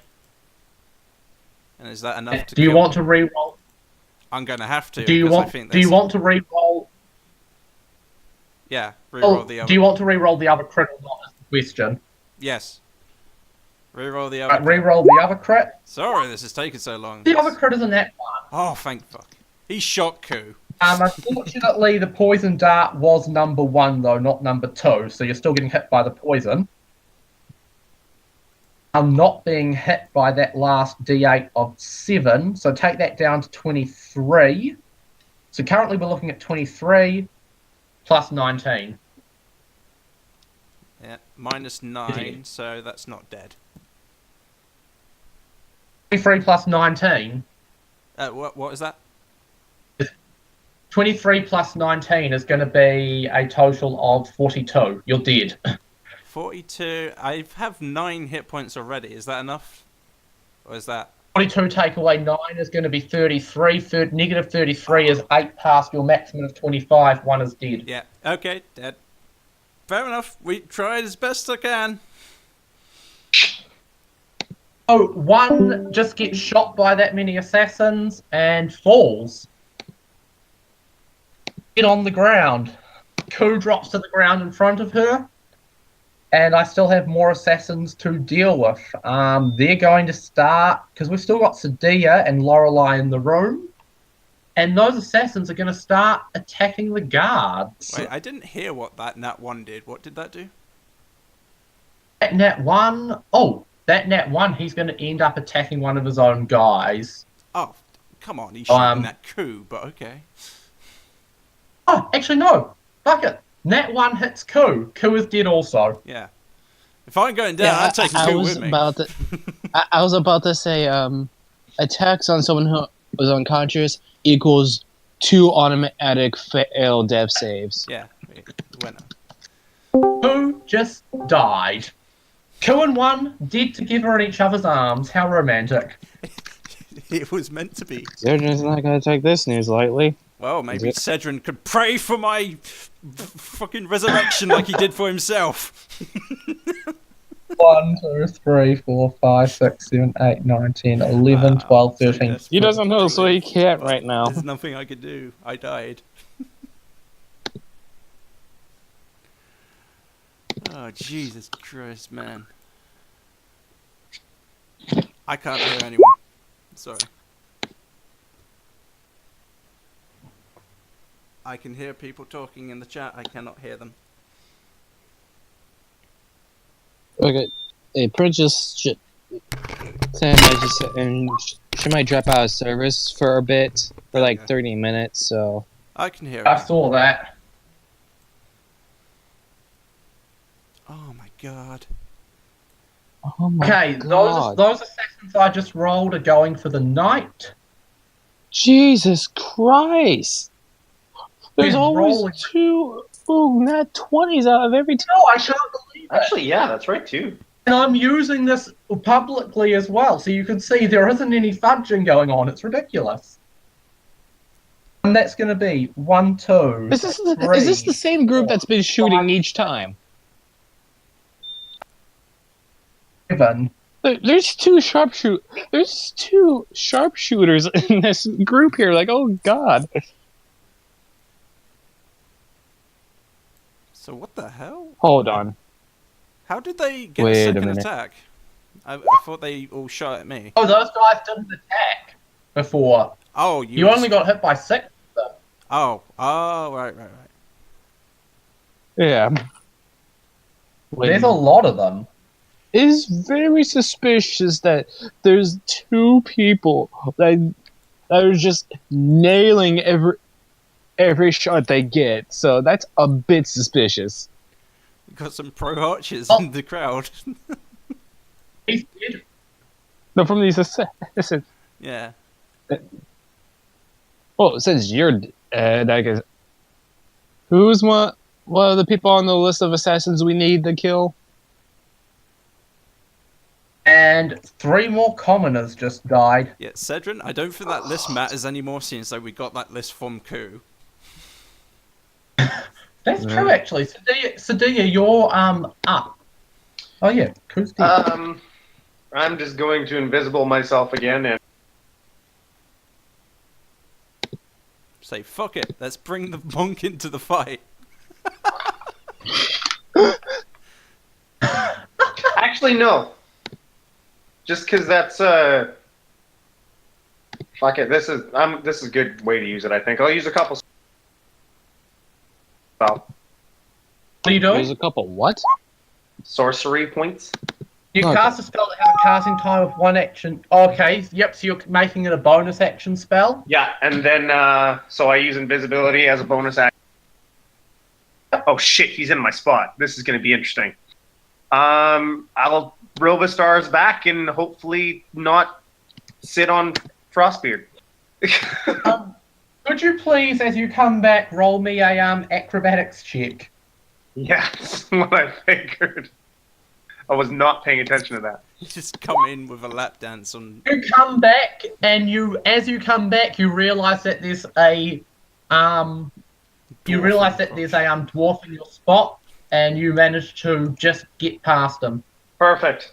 Speaker 2: And is that enough to
Speaker 1: Do you
Speaker 2: kill?
Speaker 1: want to re-roll?
Speaker 2: I'm gonna have to.
Speaker 1: Do you
Speaker 2: because I
Speaker 1: want?
Speaker 2: think
Speaker 1: Do you
Speaker 2: that's-
Speaker 1: want to re-roll?
Speaker 2: Yeah. Reroll
Speaker 1: Oh,
Speaker 2: the other.
Speaker 1: do you want to re-roll the other crit or not? Is the question.
Speaker 2: Yes. Reroll the other.
Speaker 1: Right, re-roll the other crit.
Speaker 2: Sorry, this is taking so long.
Speaker 1: The other crit isn't that one.
Speaker 2: Oh, thank fuck. He shot Ku.
Speaker 1: Unfortunately, the poison dart was number 1 though, not number 2. So you're still getting hit by the poison. I'm not being hit by that last D8 of 7. So take that down to 23. So currently we're looking at 23 plus 19.
Speaker 2: Yeah. -9, so that's not dead.
Speaker 1: 23 plus 19.
Speaker 2: What is that?
Speaker 1: 23 plus 19 is going to be a total of 42. You're dead.
Speaker 2: 42. I have 9 hit points already. Is that enough? Or is that...
Speaker 1: 42 take away 9 is going to be 33. Negative 33 is 8 past your maximum of 25. 1 is dead.
Speaker 2: Yeah. Okay, dead. Fair enough. We tried as best I can.
Speaker 1: Oh, 1 just gets shot by that many assassins and falls. Get on the ground. Ku drops to the ground in front of her. And I still have more assassins to deal with. They're going to start, because we've still got Sadia and Lorelei in the room. And those assassins are going to start attacking the guards.
Speaker 2: Wait, I didn't hear what that Nat 1 did. What did that do?
Speaker 1: That Nat 1, that Nat 1, he's going to end up attacking one of his own guys.
Speaker 2: Oh, come on. He's shooting that Ku, but okay.
Speaker 1: Oh, actually, no. Fuck it. Nat 1 hits Ku. Ku is dead also.
Speaker 2: Yeah. If I'm going down, I'm taking Ku with me.
Speaker 4: I was about to say, attacks on someone who was unconscious equals 2 automatic fail death saves.
Speaker 2: Yeah. Winner.
Speaker 1: Ku just died. 2 and 1 dead together in each other's arms. How romantic.
Speaker 2: It was meant to be.
Speaker 4: Zerdrin's not going to take this news lightly.
Speaker 2: Well, maybe Cedrin could pray for my fucking resurrection like he did for himself.
Speaker 1: 1, 2, 3, 4, 5, 6, 7, 8, 9, 10, 11, 12, 13.
Speaker 4: He doesn't know, so he can't right now.
Speaker 2: There's nothing I could do. I died. Oh, Jesus Christ, man. I can't hear anyone. Sorry. I can hear people talking in the chat. I cannot hear them.
Speaker 4: Okay, a Princess and she might drop out of service for a bit, for like 30 minutes, so...
Speaker 2: I can hear
Speaker 1: I
Speaker 2: it.
Speaker 1: saw that.
Speaker 2: Oh my god.
Speaker 4: Oh my
Speaker 1: Okay,
Speaker 4: god.
Speaker 1: those assassins I just rolled are going for the knight.
Speaker 4: Jesus Christ! There's
Speaker 1: He's
Speaker 4: always
Speaker 1: rolling.
Speaker 4: 2 nat 20s out of every time.
Speaker 1: No, I can't believe it.
Speaker 3: Actually, yeah, that's right too.
Speaker 1: And I'm using this publicly as well, so you can see there isn't any fudging going on. It's ridiculous. And that's going to be 1, 2,
Speaker 4: Is this
Speaker 1: 3,
Speaker 4: the same group that's been shooting each time?
Speaker 1: 7.
Speaker 4: There's 2 sharpshooters in this group here. Like, oh god.
Speaker 2: So what the hell?
Speaker 4: Hold on.
Speaker 2: How did they get
Speaker 4: Wait
Speaker 2: a
Speaker 4: a
Speaker 2: second
Speaker 4: minute.
Speaker 2: attack? I thought they all shot at me.
Speaker 1: Oh, those guys didn't attack before.
Speaker 2: Oh,
Speaker 1: You only got hit by 6 of them.
Speaker 2: Oh, right.
Speaker 4: Yeah.
Speaker 1: There's a lot of them.
Speaker 4: It is very suspicious that there's 2 people that are just nailing every shot they get. So that's a bit suspicious.
Speaker 2: Got some pro archers in the crowd.
Speaker 1: He's dead.
Speaker 4: No, from these assassins.
Speaker 2: Yeah.
Speaker 4: Well, since you're I guess, who's one of the people on the list of assassins we need to kill?
Speaker 1: And 3 more commoners just died.
Speaker 2: Yeah, Cedrin, I don't think that list matters anymore since we got that list from Ku.
Speaker 1: That's true, actually. Sadia, you're up. Oh yeah, Ku's dead.
Speaker 3: I'm just going to invisible myself again and
Speaker 2: Say, fuck it, let's bring the monk into the fight.
Speaker 3: actually no. Just because that's fuck it. This is a good way to use it. I think I'll use a couple.
Speaker 1: What are you doing?
Speaker 4: There's a couple what?
Speaker 3: Sorcery points.
Speaker 1: You
Speaker 4: Okay.
Speaker 1: cast a spell that has a casting time of 1 action. Okay, yep, so you're making it a bonus action spell.
Speaker 3: Yeah, and then so I use invisibility as a bonus action. Oh shit, he's in my spot. This is going to be interesting. I'll Robostar's back and hopefully not sit on Frostbeard.
Speaker 1: Could you please, as you come back, roll me a acrobatics check?
Speaker 3: Yeah, that's what I figured. I was not paying attention to that.
Speaker 2: You just come in with a lap dance on.
Speaker 1: You come back, and as you come back, you realise that there's a dwarf in your spot, and you manage to just get past him.
Speaker 3: Perfect.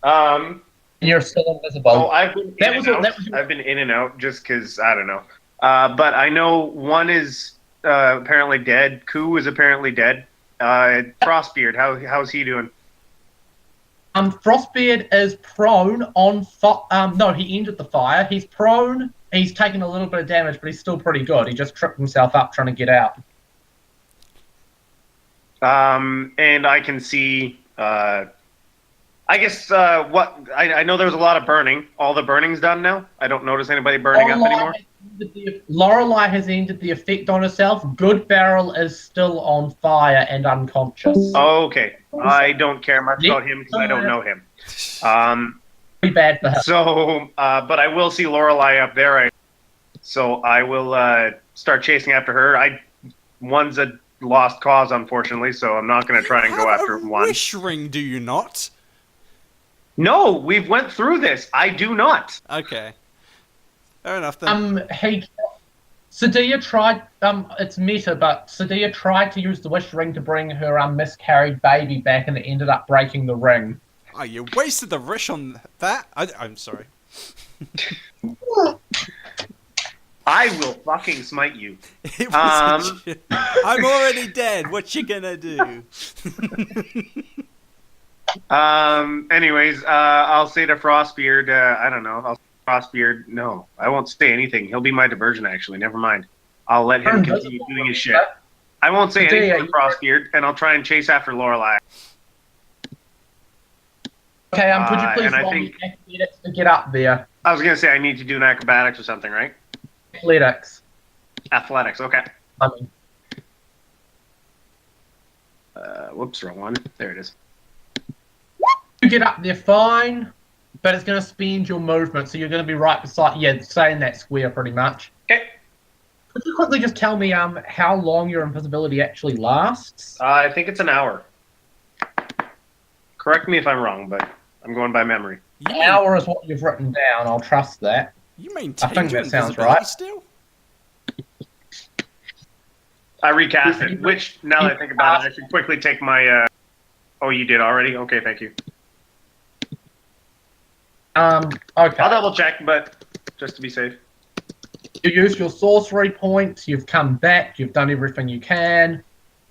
Speaker 1: And you're still invisible.
Speaker 3: So I've been
Speaker 1: That was
Speaker 3: I've been in and out just because I don't know. But I know one is apparently dead. Ku is apparently dead. Frostbeard, how's he doing?
Speaker 1: Frostbeard is prone on no, he ended the fire. He's prone. He's taken a little bit of damage, but he's still pretty good. He just tripped himself up trying to get out.
Speaker 3: And I can see. I guess I know there was a lot of burning. All the burning's done now. I don't notice anybody burning up anymore.
Speaker 1: Lorelei has ended the effect on herself. Good Barrel is still on fire and unconscious.
Speaker 3: Okay, I don't care much about him because I don't know him.
Speaker 1: Pretty bad for him.
Speaker 3: So, but I will see Lorelei up there. So I will start chasing after her. One's a lost cause, unfortunately, so I'm not going to try and go after one.
Speaker 2: Wish ring, do you not?
Speaker 3: No, we've went through this. I do not.
Speaker 2: Okay. Fair enough then.
Speaker 1: Sadia tried, it's meta, but Sadia tried to use the wish ring to bring her miscarried baby back, and it ended up breaking the ring.
Speaker 2: Oh, you wasted the wish on that? I'm sorry.
Speaker 3: I will fucking smite you.
Speaker 2: It was I'm already dead. What you gonna do?
Speaker 3: Anyways, I'll say to Frostbeard, I don't know. Frostbeard, no. I won't say anything. He'll be my diversion, actually. Never mind. I'll let him continue doing his shit. I won't say anything to Frostbeard, and I'll try and chase after Lorelei.
Speaker 1: Okay, could you please roll me athletics to get up there?
Speaker 3: I was going to say I need to do an acrobatics or something, right?
Speaker 1: Athletics.
Speaker 3: Athletics, okay.
Speaker 1: I mean,
Speaker 3: Whoops, wrong one. There it is.
Speaker 1: you get up there fine, but it's going to spend your movement, so you're going to be right beside, stay in that square pretty much.
Speaker 3: Okay.
Speaker 1: Could you quickly just tell me how long your invisibility actually lasts?
Speaker 3: I think it's an hour. Correct me if I'm wrong, but I'm going by memory.
Speaker 1: An hour is what you've written down. I'll trust that.
Speaker 2: You maintain
Speaker 1: I think
Speaker 2: your
Speaker 1: that sounds
Speaker 2: invisibility
Speaker 1: right.
Speaker 2: still?
Speaker 3: I recast it, which, now that I think about it, I should quickly take my... Oh, you did already? Okay, thank you.
Speaker 1: Okay.
Speaker 3: I'll double check, but just to be safe.
Speaker 1: You used your sorcery points, you've come back, you've done everything you can.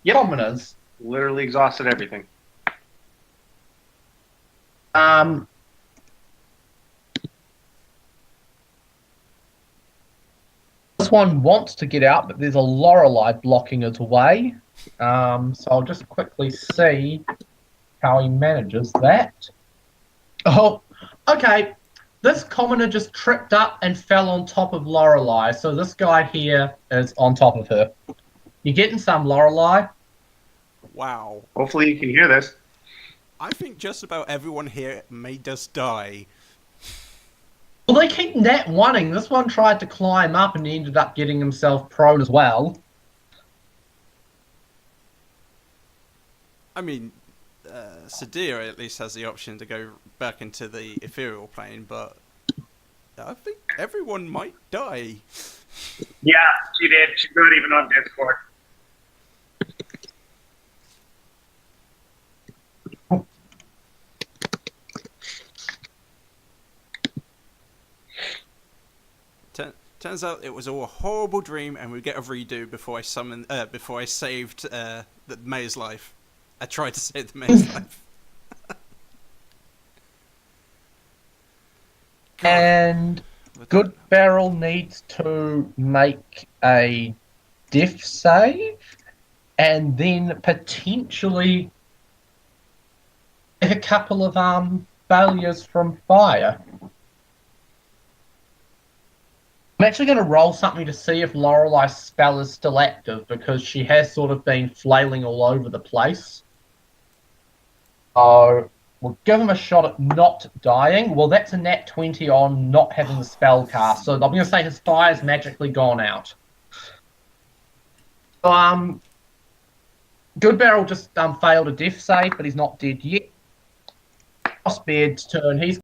Speaker 3: Yep.
Speaker 1: Commoners.
Speaker 3: Literally exhausted everything.
Speaker 1: This one wants to get out, but there's a Lorelei blocking his way. So I'll just quickly see how he manages that. Oh, okay. This commoner just tripped up and fell on top of Lorelei. So this guy here is on top of her. You getting some, Lorelei?
Speaker 2: Wow.
Speaker 3: Hopefully you can hear this.
Speaker 2: I think just about everyone here made us die.
Speaker 1: Well, they keep nat oneing. This one tried to climb up and he ended up getting himself prone as well.
Speaker 2: I mean, Sadir at least has the option to go back into the ethereal plane, but I think everyone might die.
Speaker 3: Yeah, she did. She's not even on Discord.
Speaker 2: Turns out it was all a horrible dream, and we get a redo before I saved the mayor's life. I tried to save the mayor's life.
Speaker 1: And Good Barrel needs to make a death save and then potentially a couple of failures from fire. I'm actually going to roll something to see if Lorelei's spell is still active because she has sort of been flailing all over the place. So we'll give him a shot at not dying. Well, that's a nat 20 on not having the spell cast. So I'm going to say his fire's magically gone out. So, Good Barrel just failed a death save, but he's not dead yet. Frostbeard's turn. He's